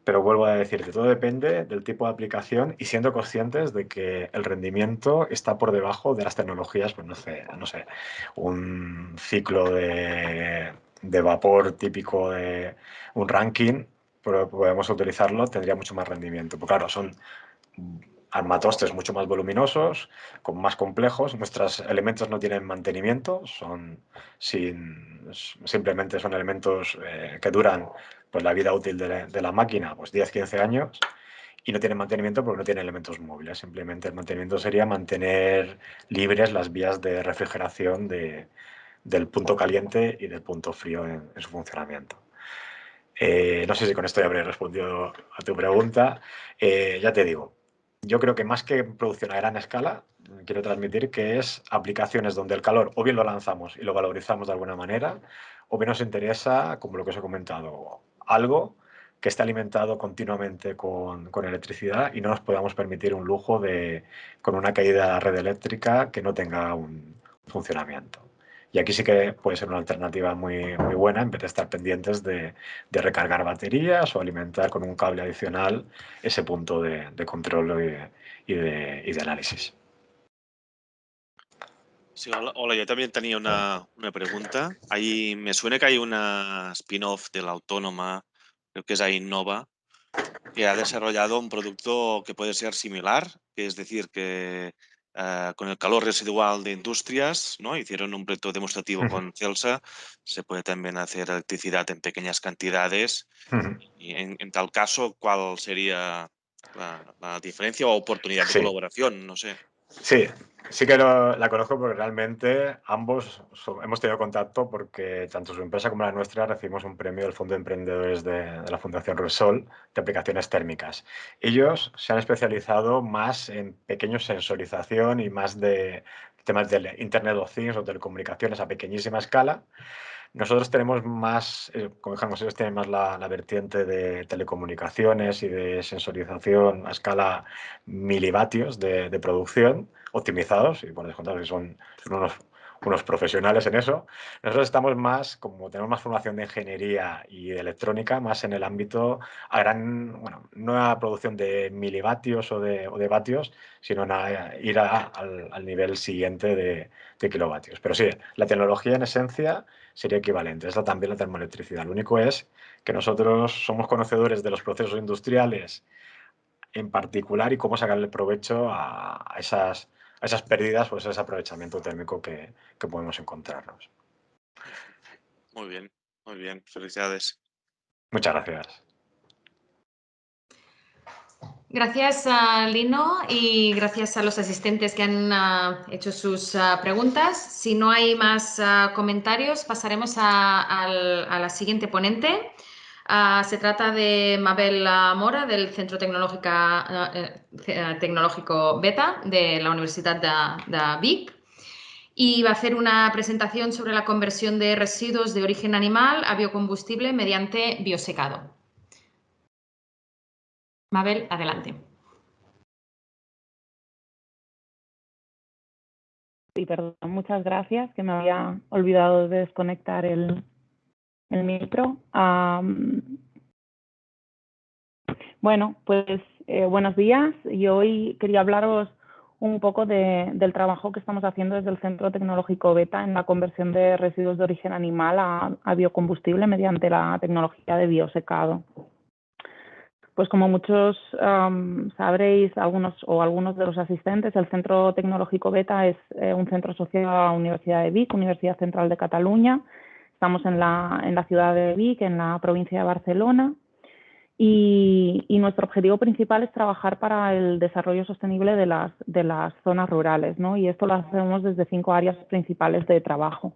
Pero vuelvo a decirte, todo depende del tipo de aplicación y siendo conscientes de que el rendimiento está por debajo de las tecnologías, pues no sé, un ciclo de vapor típico de un ranking, pero podemos utilizarlo, tendría mucho más rendimiento. Porque claro, son armatostes mucho más voluminosos, más complejos. Nuestros elementos no tienen mantenimiento, simplemente son elementos que duran pues, la vida útil de la máquina, pues 10-15 años, y no tienen mantenimiento porque no tienen elementos móviles. Simplemente el mantenimiento sería mantener libres las vías de refrigeración del punto caliente y del punto frío en su funcionamiento. No sé si con esto ya habré respondido a tu pregunta. Ya te digo, yo creo que más que producción a gran escala, quiero transmitir que es aplicaciones donde el calor o bien lo lanzamos y lo valorizamos de alguna manera, o bien nos interesa, como lo que os he comentado, algo que esté alimentado continuamente con electricidad y no nos podamos permitir un lujo con una caída de la red eléctrica que no tenga un funcionamiento. Y aquí sí que puede ser una alternativa muy buena en vez de estar pendientes de recargar baterías o alimentar con un cable adicional ese punto de control y de análisis. Sí, hola, yo también tenía una pregunta. Ahí me suena que hay una spin-off de la autónoma, creo que es Innova, que ha desarrollado un producto que puede ser similar, que es decir, que con el calor residual de industrias, ¿no? Hicieron un proyecto demostrativo con Celsa, se puede también hacer electricidad en pequeñas cantidades. Y en tal caso, ¿cuál sería la diferencia o oportunidad de colaboración? No sé. Sí, sí que la conozco porque realmente ambos hemos tenido contacto porque tanto su empresa como la nuestra recibimos un premio del Fondo de Emprendedores de la Fundación Repsol de aplicaciones térmicas. Ellos se han especializado más en pequeños sensorización y más de temas de Internet of Things o telecomunicaciones a pequeñísima escala. Nosotros tenemos más, como dijimos, ellos tienen más la vertiente de telecomunicaciones y de sensorización a escala milivatios de producción, optimizados, y por descontado que son unos profesionales en eso. Nosotros estamos más, como tenemos más formación de ingeniería y de electrónica, más en el ámbito a bueno, no a producción de milivatios o de vatios, sino a ir al nivel siguiente de kilovatios. Pero sí, la tecnología en esencia sería equivalente. Es también la termoelectricidad. Lo único es que nosotros somos conocedores de los procesos industriales en particular y cómo sacarle provecho a esas pérdidas o ese aprovechamiento térmico que podemos encontrarnos. Muy bien. Felicidades. Muchas gracias. Gracias a Lino y gracias a los asistentes que han hecho sus preguntas. Si no hay más comentarios, pasaremos a la siguiente ponente. Se trata de Mabel Mora, del Centro Tecnológico Beta de la Universidad de Vic, y va a hacer una presentación sobre la conversión de residuos de origen animal a biocombustible mediante biosecado. Mabel, adelante. Sí, perdón, muchas gracias, que me había olvidado de desconectar el micro. Bueno, pues buenos días. Y hoy quería hablaros un poco del trabajo que estamos haciendo desde el Centro Tecnológico Beta en la conversión de residuos de origen animal a biocombustible mediante la tecnología de biosecado. Pues como muchos sabréis, algunos de los asistentes, el Centro Tecnológico Beta es un centro asociado a la Universidad de Vic, Universidad Central de Cataluña. Estamos en la ciudad de Vic, en la provincia de Barcelona, y nuestro objetivo principal es trabajar para el desarrollo sostenible de las zonas rurales, ¿no? Y esto lo hacemos desde 5 áreas principales de trabajo.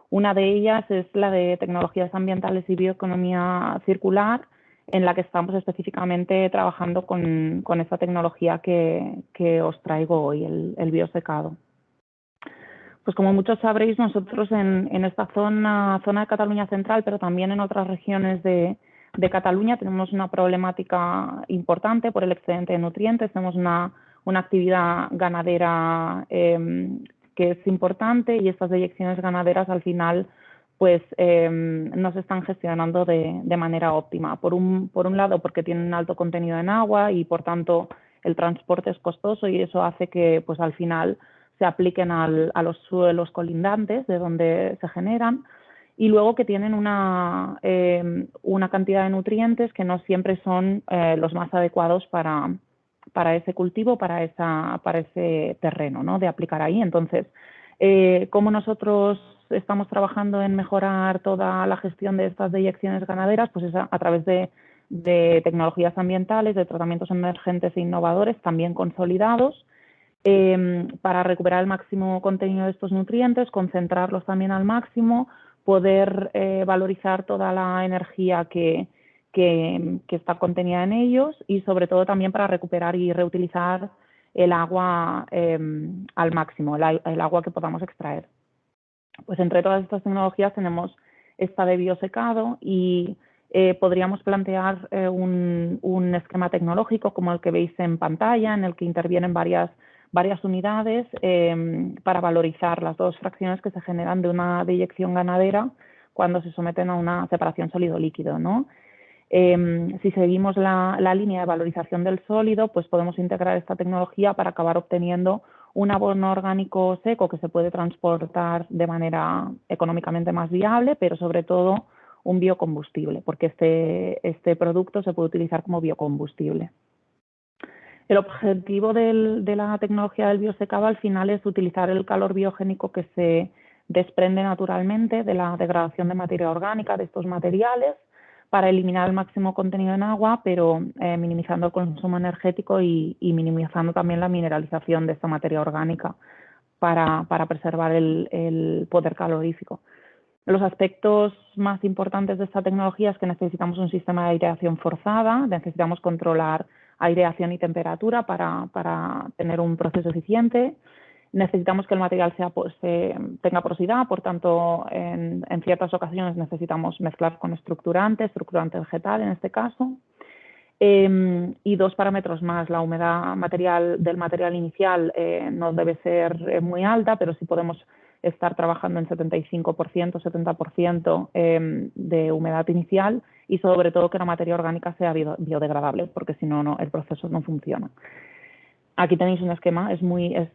Una de ellas es la de tecnologías ambientales y bioeconomía circular, en la que estamos específicamente trabajando con esta tecnología que os traigo hoy, el biosecado. Pues como muchos sabréis, nosotros en esta zona de Cataluña Central, pero también en otras regiones de Cataluña, tenemos una problemática importante por el excedente de nutrientes. Tenemos una actividad ganadera que es importante, y estas deyecciones ganaderas al final pues no se están gestionando de manera óptima. Por un lado, porque tienen alto contenido en agua y por tanto el transporte es costoso, y eso hace que pues al final se apliquen a los suelos colindantes de donde se generan, y luego que tienen una cantidad de nutrientes que no siempre son los más adecuados para ese cultivo, para ese terreno, ¿no?, de aplicar ahí. Entonces, ¿cómo nosotros estamos trabajando en mejorar toda la gestión de estas deyecciones ganaderas? Pues es a través de tecnologías ambientales, de tratamientos emergentes e innovadores, también consolidados, para recuperar el máximo contenido de estos nutrientes, concentrarlos también al máximo, poder valorizar toda la energía que está contenida en ellos, y sobre todo también para recuperar y reutilizar el agua al máximo, el agua que podamos extraer. Pues entre todas estas tecnologías tenemos esta de biosecado, y podríamos plantear un esquema tecnológico como el que veis en pantalla, en el que intervienen varias unidades para valorizar las 2 fracciones que se generan de una deyección ganadera cuando se someten a una separación sólido-líquido, ¿no? Si seguimos la línea de valorización del sólido, pues podemos integrar esta tecnología para acabar obteniendo un abono orgánico seco que se puede transportar de manera económicamente más viable, pero sobre todo un biocombustible, porque este producto se puede utilizar como biocombustible. El objetivo de la tecnología del biosecado al final es utilizar el calor biogénico que se desprende naturalmente de la degradación de materia orgánica de estos materiales para eliminar el máximo contenido en agua, pero minimizando el consumo energético y minimizando también la mineralización de esta materia orgánica para preservar el poder calorífico. Los aspectos más importantes de esta tecnología es que necesitamos un sistema de aireación forzada, necesitamos controlar aireación y temperatura para tener un proceso eficiente. Necesitamos que el material tenga porosidad, por tanto, en ciertas ocasiones necesitamos mezclar con estructurante vegetal en este caso. Y dos parámetros más, la humedad del material inicial no debe ser muy alta, pero sí podemos estar trabajando en 75%, 70% de humedad inicial y sobre todo que la materia orgánica sea biodegradable, porque si no, el proceso no funciona. Aquí tenéis un esquema, es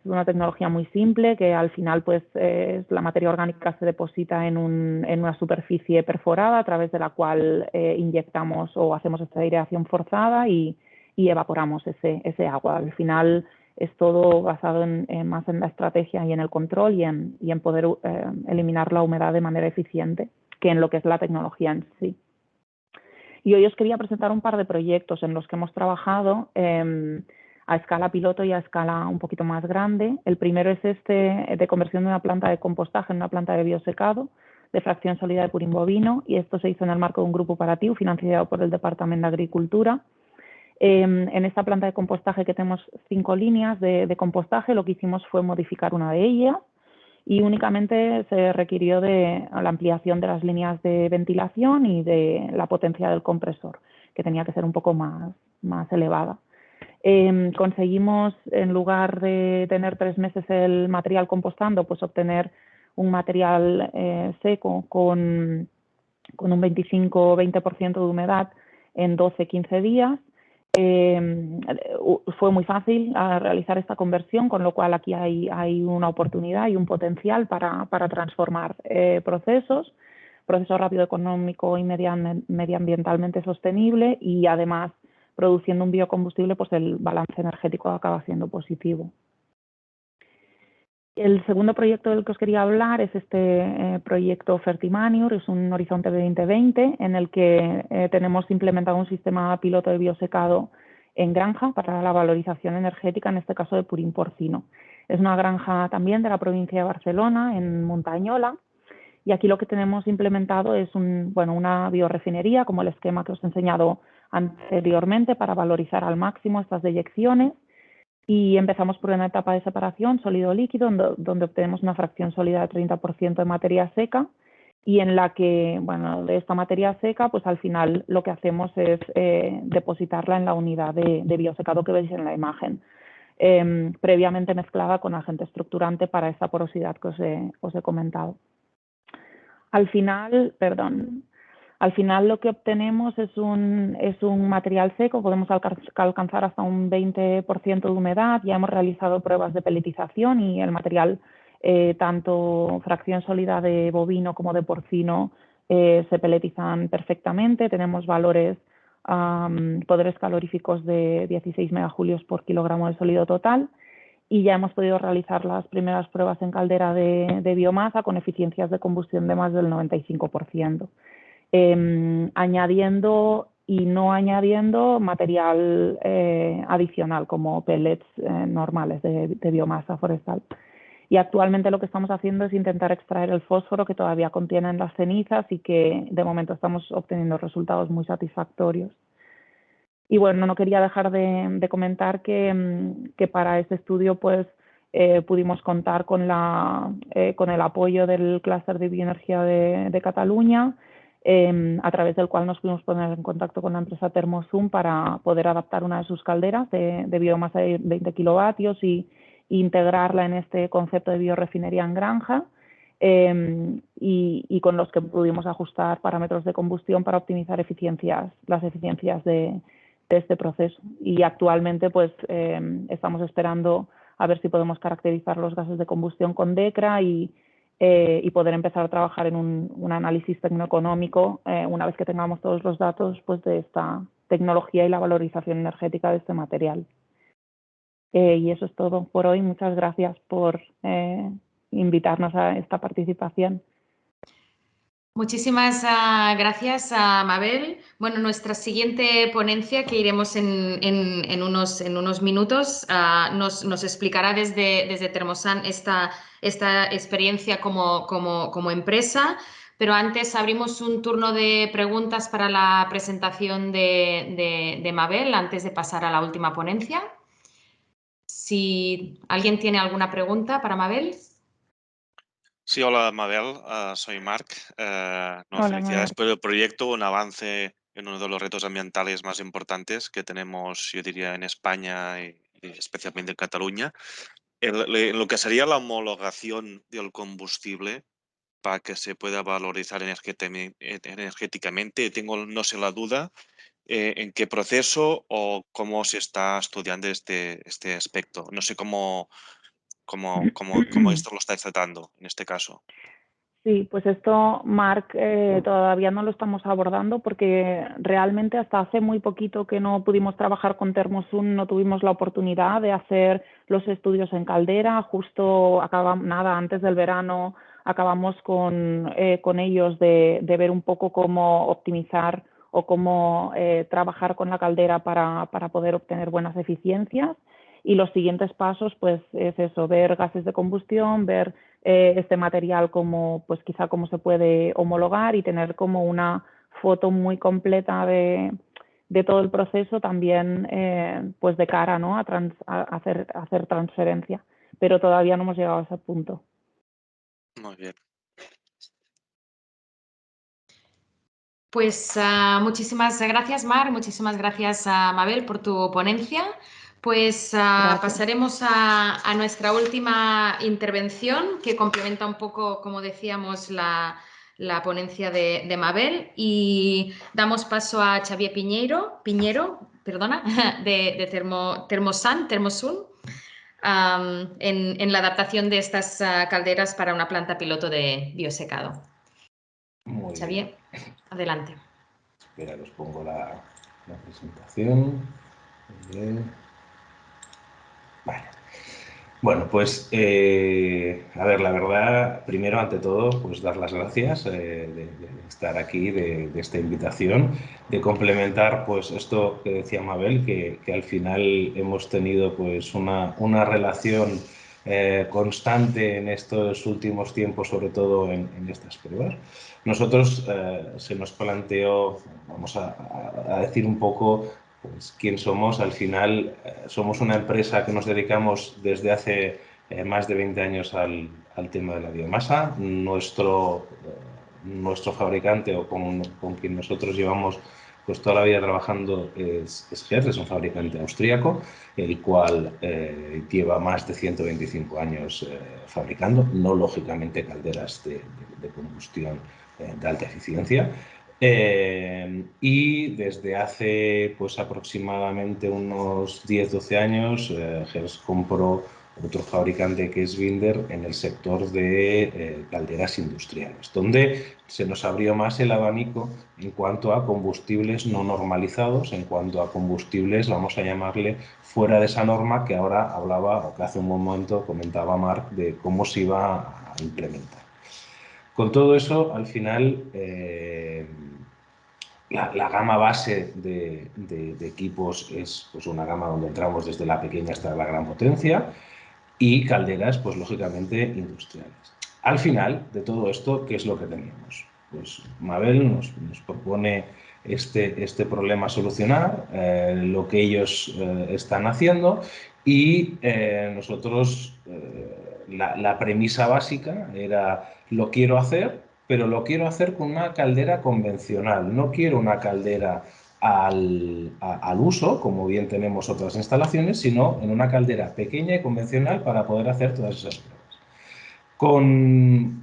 una tecnología muy simple que al final pues la materia orgánica se deposita en una superficie perforada a través de la cual inyectamos o hacemos esta aireación forzada y evaporamos ese agua. Al final es todo basado más en la estrategia y en el control y en poder eliminar la humedad de manera eficiente que en lo que es la tecnología en sí. Y hoy os quería presentar un par de proyectos en los que hemos trabajado a escala piloto y a escala un poquito más grande. El primero es de conversión de una planta de compostaje en una planta de biosecado de fracción sólida de purín bovino, y esto se hizo en el marco de un grupo operativo financiado por el Departamento de Agricultura. En esta planta de compostaje, que tenemos 5 líneas de compostaje, lo que hicimos fue modificar una de ellas y únicamente se requirió de la ampliación de las líneas de ventilación y de la potencia del compresor, que tenía que ser un poco más elevada. Conseguimos, en lugar de tener 3 meses el material compostando, pues obtener un material seco con un 25-20% de humedad en 12-15 días. Fue muy fácil realizar esta conversión, con lo cual aquí hay una oportunidad y un potencial para transformar proceso rápido, económico y medioambientalmente sostenible, y además produciendo un biocombustible, pues el balance energético acaba siendo positivo. El segundo proyecto del que os quería hablar es este proyecto Fertimanure, es un horizonte de 2020 en el que tenemos implementado un sistema piloto de biosecado en granja para la valorización energética, en este caso de purín porcino. Es una granja también de la provincia de Barcelona, en Muntanyola, y aquí lo que tenemos implementado es una biorefinería, como el esquema que os he enseñado anteriormente, para valorizar al máximo estas deyecciones. Y empezamos por una etapa de separación sólido-líquido, donde obtenemos una fracción sólida de 30% de materia seca, y en la que, de esta materia seca, pues al final lo que hacemos es depositarla en la unidad de biosecado que veis en la imagen, previamente mezclada con agente estructurante para esta porosidad que os he comentado. Al final lo que obtenemos es un material seco, podemos alcanzar hasta un 20% de humedad. Ya hemos realizado pruebas de peletización y el material, tanto fracción sólida de bovino como de porcino, se peletizan perfectamente. Tenemos poderes caloríficos de 16 megajulios por kilogramo de sólido total, y ya hemos podido realizar las primeras pruebas en caldera de biomasa con eficiencias de combustión de más del 95%. Añadiendo y no añadiendo material adicional como pellets normales de biomasa forestal. Y actualmente lo que estamos haciendo es intentar extraer el fósforo que todavía contienen las cenizas y que de momento estamos obteniendo resultados muy satisfactorios. Y bueno, no quería dejar de comentar que para este estudio pues pudimos contar con el apoyo del clúster de bioenergía de Cataluña, a través del cual nos pudimos poner en contacto con la empresa Thermosum para poder adaptar una de sus calderas de biomasa de 20 kilovatios y integrarla en este concepto de biorefinería en granja, y con los que pudimos ajustar parámetros de combustión para optimizar las eficiencias de este proceso. Y actualmente pues estamos esperando a ver si podemos caracterizar los gases de combustión con DECRA y poder empezar a trabajar en un análisis tecnoeconómico una vez que tengamos todos los datos pues de esta tecnología y la valorización energética de este material. Y eso es todo por hoy. Muchas gracias por invitarnos a esta participación. Muchísimas gracias, Mabel. Bueno, nuestra siguiente ponencia, que iremos en unos minutos, nos explicará desde Thermosan esta experiencia como empresa. Pero antes abrimos un turno de preguntas para la presentación de Mabel, antes de pasar a la última ponencia. Si alguien tiene alguna pregunta para Mabel. Sí, hola Mabel, soy Marc. Hola, Felicidades Marc. por el proyecto, un avance en uno de los retos ambientales más importantes que tenemos, yo diría, en España y especialmente en Cataluña. En lo que sería la homologación del combustible para que se pueda valorizar energéticamente, tengo, no sé, la duda en qué proceso o cómo se está estudiando este aspecto. No sé cómo esto lo estáis tratando en este caso. Sí, pues esto, Marc, todavía no lo estamos abordando porque realmente hasta hace muy poquito que no pudimos trabajar con Thermosun, no tuvimos la oportunidad de hacer los estudios en caldera. Justo nada antes del verano acabamos con ellos de ver un poco cómo optimizar o cómo trabajar con la caldera para poder obtener buenas eficiencias. Y los siguientes pasos, pues es eso, ver gases de combustión, ver este material como, pues quizá cómo se puede homologar y tener como una foto muy completa de todo el proceso también pues de cara, ¿no? a hacer transferencia. Pero todavía no hemos llegado a ese punto. Muy bien. Pues muchísimas gracias, Mar, muchísimas gracias, Mabel, por tu ponencia. Pues pasaremos a nuestra última intervención, que complementa un poco, como decíamos, la ponencia de Mabel, y damos paso a Xavier Piñero, de Thermosun, en la adaptación de estas calderas para una planta piloto de biosecado. Muy Xavier, adelante. Espera, os pongo la presentación. Vale. Bueno, pues a ver, la verdad, primero ante todo, pues dar las gracias de estar aquí, de esta invitación, de complementar pues esto que decía Mabel, que al final hemos tenido pues una relación constante en estos últimos tiempos, sobre todo en estas pruebas. Nosotros se nos planteó, vamos a decir un poco pues, quién somos. Al final somos una empresa que nos dedicamos desde hace más de 20 años al tema de la biomasa. Nuestro fabricante o con quien nosotros llevamos pues toda la vida trabajando es Hertz, es un fabricante austríaco, el cual lleva más de 125 años fabricando, no lógicamente calderas de combustión de alta eficiencia. Y desde hace pues aproximadamente unos 10-12 años Hertz compró otro fabricante que es Winder en el sector de calderas industriales, donde se nos abrió más el abanico en cuanto a combustibles no normalizados, en cuanto a combustibles, vamos a llamarle, fuera de esa norma que ahora hablaba, o que hace un momento comentaba Marc, de cómo se iba a implementar. Con todo eso, al final, la gama base de equipos es pues, una gama donde entramos desde la pequeña hasta la gran potencia, y calderas, pues lógicamente, industriales. Al final de todo esto, ¿qué es lo que teníamos? Pues Mabel nos propone este problema a solucionar, lo que ellos están haciendo, y nosotros, la premisa básica era, lo quiero hacer, pero lo quiero hacer con una caldera convencional. No quiero una caldera al uso, como bien tenemos otras instalaciones, sino en una caldera pequeña y convencional para poder hacer todas esas pruebas. Con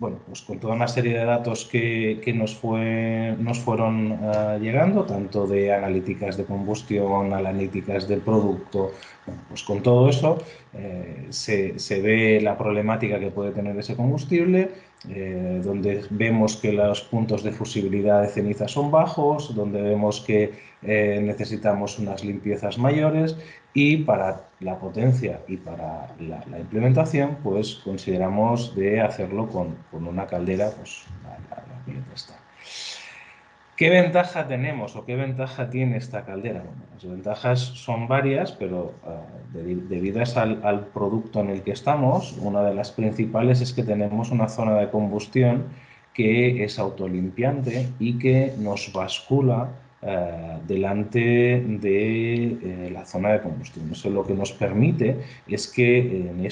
toda una serie de datos que nos fueron llegando, tanto de analíticas de combustión, analíticas del producto, pues con todo eso se ve la problemática que puede tener ese combustible donde vemos que los puntos de fusibilidad de ceniza son bajos, donde vemos que necesitamos unas limpiezas mayores, y para la potencia y para la implementación, pues consideramos de hacerlo con una caldera, pues la que está. ¿Qué ventaja tenemos o qué ventaja tiene esta caldera? Bueno, las ventajas son varias, pero debidas al producto en el que estamos, una de las principales es que tenemos una zona de combustión que es autolimpiante y que nos bascula delante de la zona de combustión. Eso lo que nos permite es que en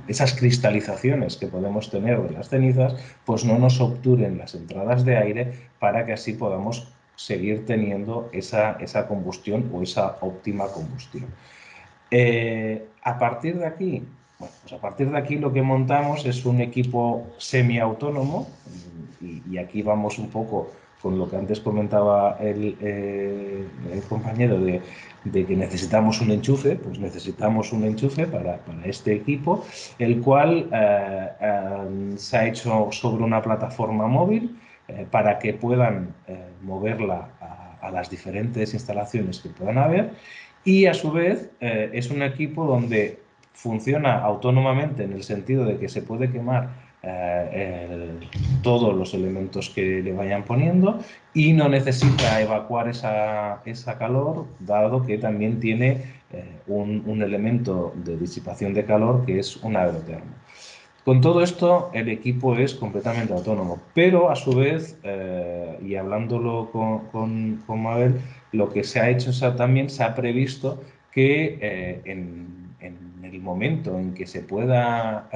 esas cristalizaciones que podemos tener de las cenizas, pues no nos obturen las entradas de aire, para que así podamos seguir teniendo esa combustión o esa óptima combustión. A partir de aquí, bueno, pues a partir de aquí lo que montamos es un equipo semiautónomo, y aquí vamos un poco con lo que antes comentaba el compañero de que necesitamos un enchufe. Pues necesitamos un enchufe para este equipo, el cual se ha hecho sobre una plataforma móvil para que puedan moverla a las diferentes instalaciones que puedan haber, y a su vez es un equipo donde funciona autónomamente, en el sentido de que se puede quemar todos los elementos que le vayan poniendo, y no necesita evacuar esa calor, dado que también tiene un elemento de disipación de calor, que es un aerotermo. Con todo esto, el equipo es completamente autónomo, pero a su vez, y hablándolo con Mabel, lo que se ha hecho también se ha previsto que en el momento en que se pueda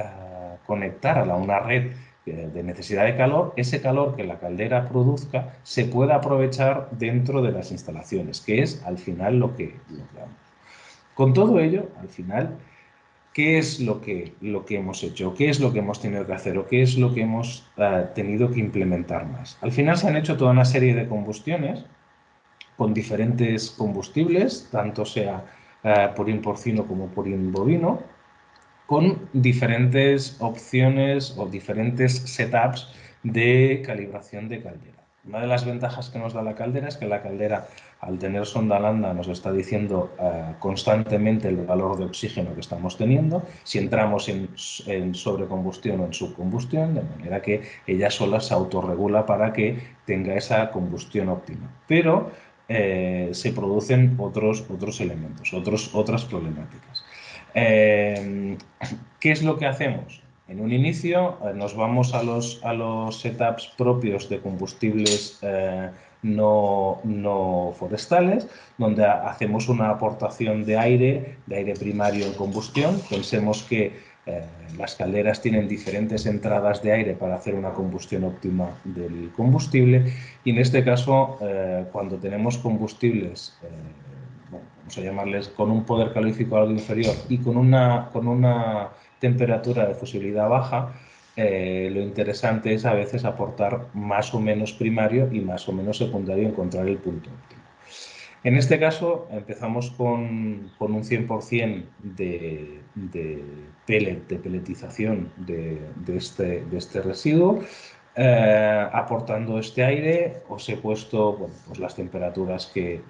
conectar a una red de necesidad de calor, ese calor que la caldera produzca se pueda aprovechar dentro de las instalaciones, que es al final lo que vamos. Con todo ello, al final, ¿qué es lo que hemos hecho? ¿Qué es lo que hemos tenido que hacer? ¿O qué es lo que hemos tenido que implementar más? Al final se han hecho toda una serie de combustiones con diferentes combustibles, tanto sea purín porcino como purín bovino, con diferentes opciones o diferentes setups de calibración de caldera. Una de las ventajas que nos da la caldera es que la caldera, al tener sonda lambda, nos está diciendo constantemente el valor de oxígeno que estamos teniendo, si entramos en sobrecombustión o en subcombustión, de manera que ella sola se autorregula para que tenga esa combustión óptima. Pero se producen otros elementos, otras problemáticas. ¿Qué es lo que hacemos? En un inicio nos vamos a los setups propios de combustibles no forestales, donde hacemos una aportación de aire primario en combustión. Pensemos que las calderas tienen diferentes entradas de aire para hacer una combustión óptima del combustible, y en este caso, cuando tenemos combustibles, vamos a llamarles con un poder calorífico algo inferior y con una temperatura de fusibilidad baja, lo interesante es a veces aportar más o menos primario y más o menos secundario y encontrar el punto óptimo. En este caso empezamos con un 100% de pelletización de este residuo. Aportando este aire, os he puesto pues las temperaturas que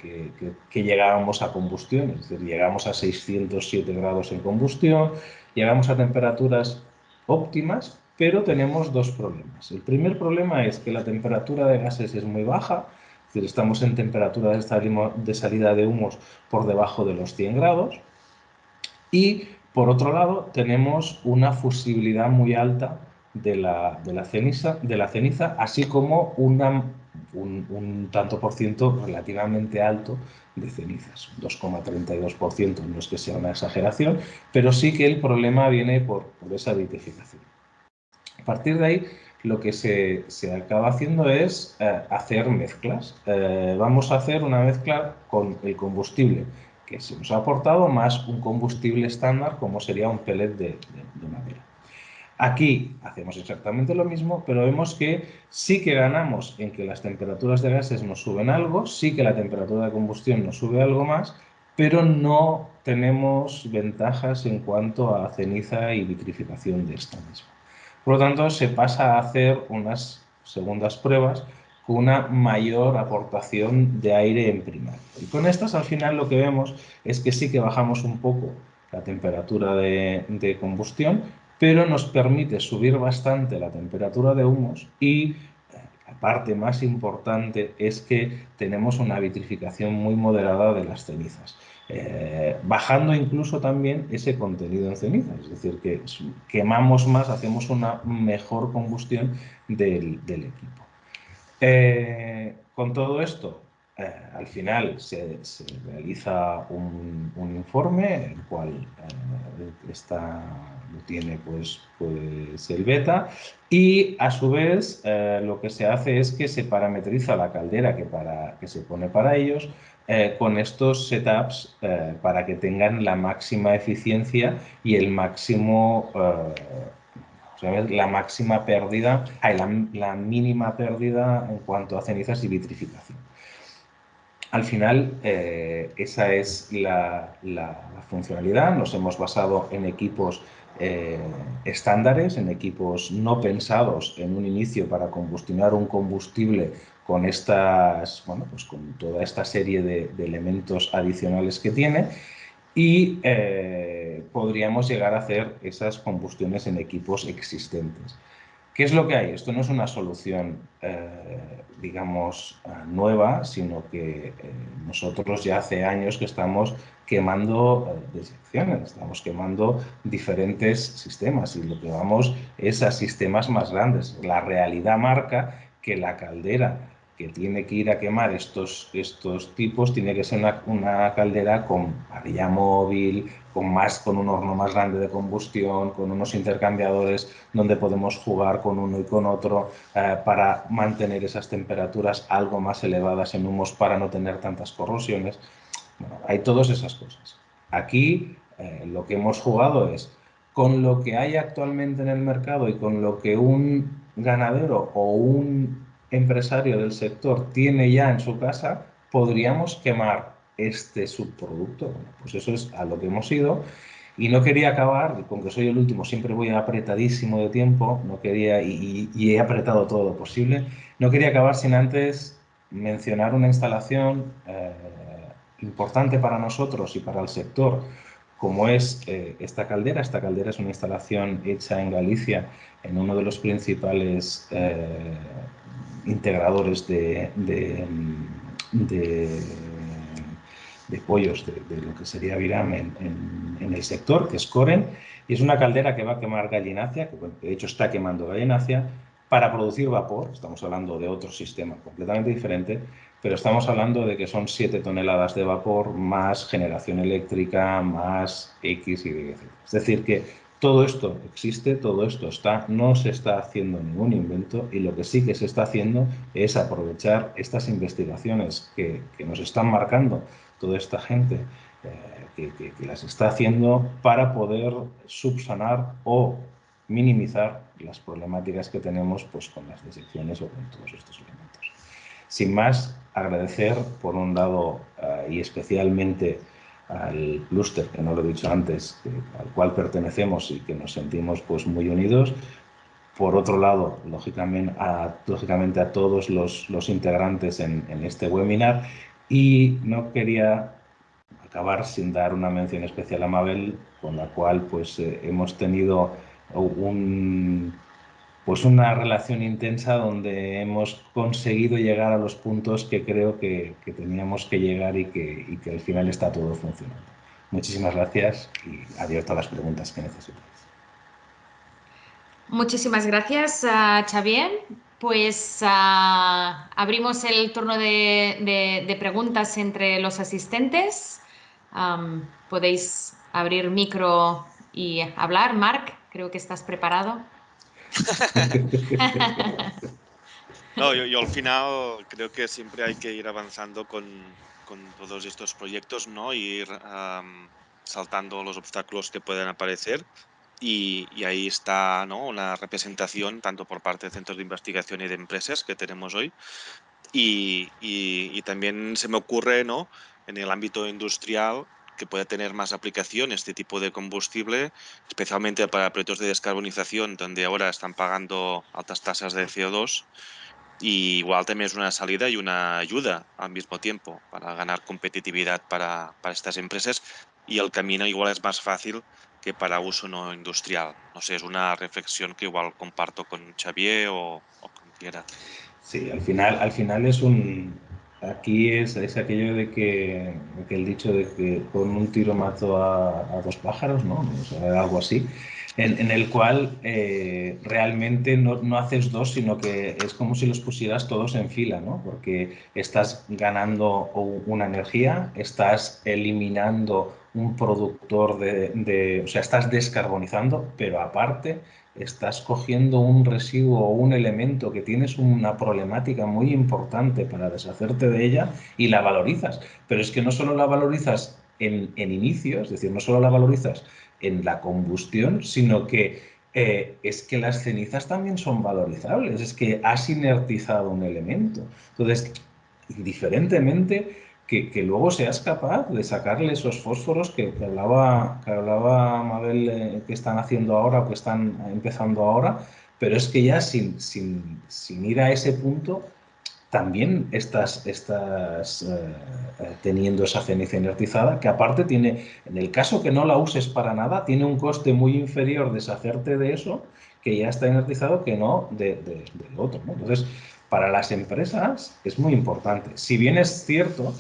llegábamos a combustión, es decir, llegamos a 607 grados en combustión, llegamos a temperaturas óptimas, pero tenemos dos problemas. El primer problema es que la temperatura de gases es muy baja, es decir, estamos en temperaturas de salida de humos por debajo de los 100 grados, y por otro lado tenemos una fusibilidad muy alta de la ceniza, así como un tanto por ciento relativamente alto de cenizas, 2,32%, no es que sea una exageración, pero sí que el problema viene por esa vitrificación. A partir de ahí, lo que se acaba haciendo es hacer mezclas. Vamos a hacer una mezcla con el combustible que se nos ha aportado, más un combustible estándar, como sería un pellet de madera. Aquí hacemos exactamente lo mismo, pero vemos que sí que ganamos en que las temperaturas de gases nos suben algo, sí que la temperatura de combustión nos sube algo más, pero no tenemos ventajas en cuanto a ceniza y vitrificación de esta misma. Por lo tanto, se pasa a hacer unas segundas pruebas con una mayor aportación de aire en primaria. Y con estas, al final, lo que vemos es que sí que bajamos un poco la temperatura de combustión, pero nos permite subir bastante la temperatura de humos y la parte más importante es que tenemos una vitrificación muy moderada de las cenizas, bajando incluso también ese contenido en ceniza, es decir, que quemamos más, hacemos una mejor combustión del equipo. Con todo esto, al final se realiza un informe, el cual lo tiene pues el beta, y a su vez lo que se hace es que se parametriza la caldera que se pone para ellos con estos setups para que tengan la máxima eficiencia y el máximo la máxima pérdida, la mínima pérdida en cuanto a cenizas y vitrificación. Al final, esa es la funcionalidad. Nos hemos basado en equipos estándares, en equipos no pensados en un inicio para combustionar un combustible con con toda esta serie de elementos adicionales que tiene. Y podríamos llegar a hacer esas combustiones en equipos existentes. ¿Qué es lo que hay? Esto no es una solución, digamos, nueva, sino que nosotros ya hace años que estamos quemando disecciones, estamos quemando diferentes sistemas y lo que vamos es a sistemas más grandes. La realidad marca que la caldera que tiene que ir a quemar estos tipos tiene que ser una caldera con parrilla móvil, con un horno más grande de combustión, con unos intercambiadores donde podemos jugar con uno y con otro para mantener esas temperaturas algo más elevadas en humos para no tener tantas corrosiones. Bueno, hay todas esas cosas. Aquí lo que hemos jugado es con lo que hay actualmente en el mercado y con lo que un ganadero o un empresario del sector tiene ya en su casa, podríamos quemar este subproducto. Bueno, pues eso es a lo que hemos ido. Y no quería acabar, con que soy el último, siempre voy apretadísimo de tiempo, no quería, y he apretado todo lo posible, no quería acabar sin antes mencionar una instalación importante para nosotros y para el sector, como es esta caldera. Esta caldera es una instalación hecha en Galicia, en uno de los principales integradores de pollos de lo que sería Viram en el sector, que es Coren, y es una caldera que va a quemar gallinácea, que de hecho está quemando gallinácea, para producir vapor. Estamos hablando de otro sistema completamente diferente, pero estamos hablando de que son 7 toneladas de vapor más generación eléctrica, más X y Y. Es decir, que todo esto existe, todo esto está, no se está haciendo ningún invento, y lo que sí que se está haciendo es aprovechar estas investigaciones que nos están marcando toda esta gente que las está haciendo para poder subsanar o minimizar las problemáticas que tenemos pues, con las disecciones o con todos estos elementos. Sin más, agradecer por un lado y especialmente al clúster, que no lo he dicho antes, al cual pertenecemos y que nos sentimos pues, muy unidos. Por otro lado, lógicamente a todos los integrantes en este webinar, y no quería acabar sin dar una mención especial a Mabel, con la cual pues, hemos tenido una relación intensa donde hemos conseguido llegar a los puntos que creo que teníamos que llegar y que al final está todo funcionando. Muchísimas gracias y abierto a las preguntas que necesitéis. Muchísimas gracias, Xavier. Pues abrimos el turno de preguntas entre los asistentes. Podéis abrir micro y hablar. Marc, creo que estás preparado. No, yo al final creo que siempre hay que ir avanzando con todos estos proyectos, ¿no? Y ir saltando los obstáculos que pueden aparecer. Y ahí está, ¿no? Una representación tanto por parte de centros de investigación y de empresas que tenemos hoy. Y también se me ocurre, ¿no? en el ámbito industrial que pueda tener más aplicación este tipo de combustible, especialmente para proyectos de descarbonización, donde ahora están pagando altas tasas de CO2. Y igual también es una salida y una ayuda al mismo tiempo para ganar competitividad para estas empresas, y el camino igual es más fácil que para uso no industrial. No sé, es una reflexión que igual comparto con Xavier o con quiera. Sí, al final es aquí es aquello de que el dicho de que con un tiro mato a dos pájaros, ¿no? O sea, algo así, en el cual realmente no haces dos, sino que es como si los pusieras todos en fila, ¿no? Porque estás ganando una energía, estás eliminando un productor o sea, estás descarbonizando, pero aparte estás cogiendo un residuo o un elemento que tienes una problemática muy importante para deshacerte de ella y la valorizas. Pero es que no solo la valorizas en inicio, es decir, no solo la valorizas en la combustión, sino que es que las cenizas también son valorizables, es que has inertizado un elemento. Entonces, indiferentemente que luego seas capaz de sacarle esos fósforos que hablaba Mabel, que están haciendo ahora o que están empezando ahora, pero es que ya sin ir a ese punto, también estás teniendo esa ceniza inertizada, que aparte tiene, en el caso que no la uses para nada, tiene un coste muy inferior deshacerte de eso, que ya está inertizado, que no del otro, ¿no? Entonces, para las empresas es muy importante. Si bien es cierto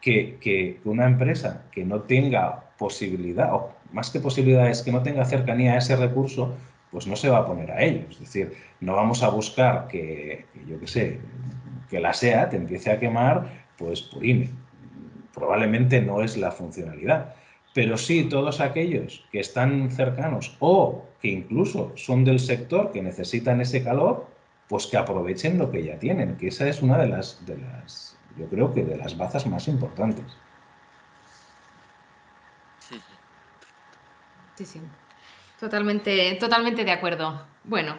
que una empresa que no tenga posibilidad, o más que posibilidades, que no tenga cercanía a ese recurso, pues no se va a poner a ello. Es decir, no vamos a buscar yo qué sé, que la SEAT empiece a quemar, pues purines. Probablemente no es la funcionalidad. Pero sí, todos aquellos que están cercanos o que incluso son del sector que necesitan ese calor, pues que aprovechen lo que ya tienen, que esa es una de las yo creo que de las bazas más importantes. Sí, sí. Totalmente de acuerdo. Bueno,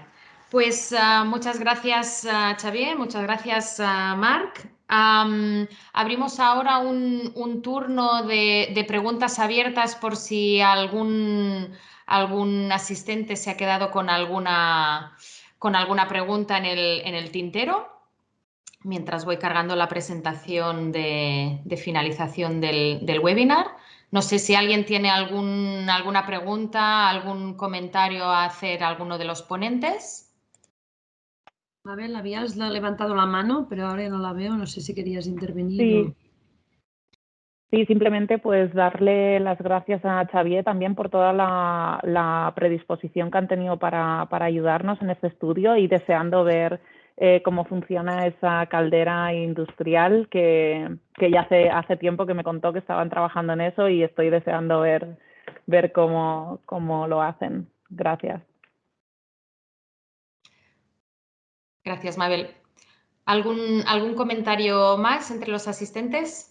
pues muchas gracias, Xavier, muchas gracias, Marc. Abrimos ahora un turno de preguntas abiertas por si algún asistente se ha quedado con alguna pregunta en el tintero, mientras voy cargando la presentación de finalización del webinar. No sé si alguien tiene alguna pregunta, algún comentario a hacer a alguno de los ponentes. Mabel, habías levantado la mano, pero ahora ya no la veo. No sé si querías intervenir. Sí. Sí, simplemente pues darle las gracias a Xavier también por toda la predisposición que han tenido para ayudarnos en este estudio, y deseando ver cómo funciona esa caldera industrial que ya hace tiempo que me contó que estaban trabajando en eso, y estoy deseando ver cómo lo hacen. Gracias. Gracias, Mabel. ¿Algún comentario más entre los asistentes?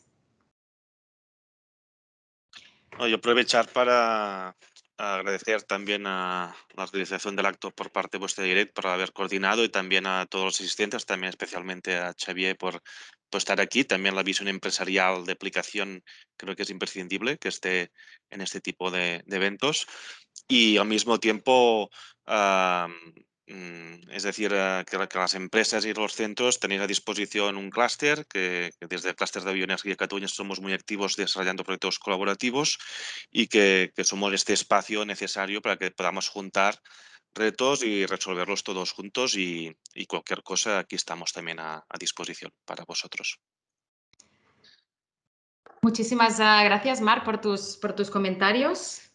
No, yo aprovechar para agradecer también a la organización del acto por parte de vuestra direct por haber coordinado, y también a todos los asistentes, también especialmente a Xavier por estar aquí. También la visión empresarial de aplicación creo que es imprescindible que esté en este tipo de eventos, y al mismo tiempo es decir, que las empresas y los centros tenéis a disposición un clúster, que desde el clúster de bioenergía Cataluña somos muy activos desarrollando proyectos colaborativos, y que somos este espacio necesario para que podamos juntar retos y resolverlos todos juntos, y cualquier cosa aquí estamos también a disposición para vosotros. Muchísimas gracias, Marc, por tus comentarios.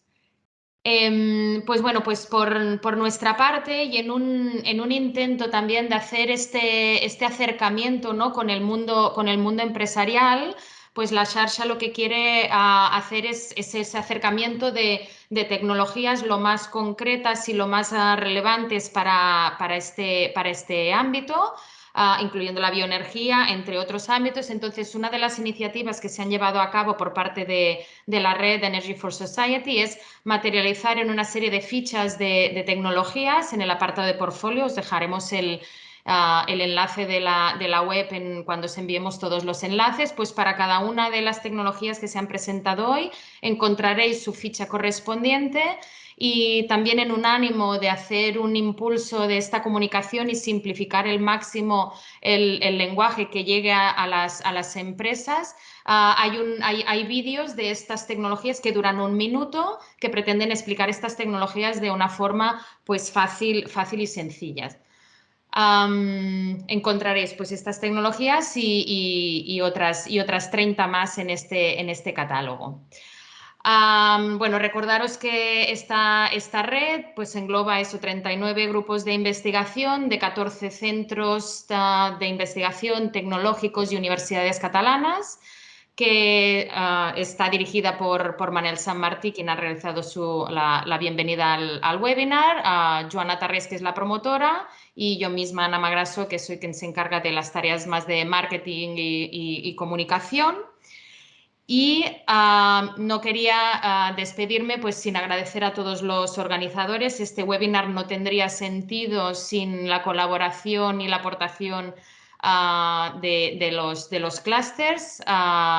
Pues bueno, pues por nuestra parte, y en un intento también de hacer este acercamiento, ¿no?, con el mundo empresarial, pues la Xarxa lo que quiere hacer es ese acercamiento de tecnologías lo más concretas y lo más relevantes para este ámbito, incluyendo la bioenergía, entre otros ámbitos. Entonces, una de las iniciativas que se han llevado a cabo por parte de la red Energy for Society es materializar en una serie de fichas de tecnologías. En el apartado de portfolio os dejaremos el el enlace de la web cuando os enviemos todos los enlaces, pues para cada una de las tecnologías que se han presentado hoy encontraréis su ficha correspondiente. Y también en un ánimo de hacer un impulso de esta comunicación y simplificar el máximo el lenguaje que llegue a las empresas, hay vídeos de estas tecnologías que duran 1 minuto que pretenden explicar estas tecnologías de una forma pues fácil y sencilla. Encontraréis pues estas tecnologías y otras 30 más en este catálogo. Bueno, recordaros que esta red pues engloba 39 grupos de investigación de 14 centros de investigación tecnológicos y universidades catalanas, que está dirigida por Manel Sanmartí, quien ha realizado la bienvenida al webinar, Joana Tarrés, que es la promotora, y yo misma, Ana Magrasso, que soy quien se encarga de las tareas más de marketing y comunicación. Y no quería despedirme pues sin agradecer a todos los organizadores. Este webinar no tendría sentido sin la colaboración y la aportación de los clústeres,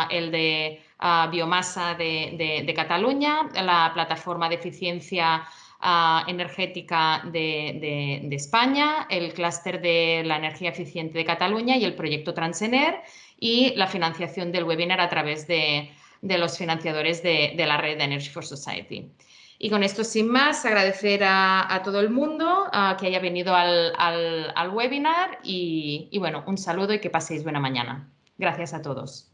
el de biomasa de Cataluña, la plataforma de eficiencia energética de España, el clúster de la energía eficiente de Cataluña y el proyecto Transener, y la financiación del webinar a través de los financiadores de la red de Energy for Society. Y con esto, sin más, agradecer a todo el mundo que haya venido al webinar y bueno, un saludo y que paséis buena mañana. Gracias a todos.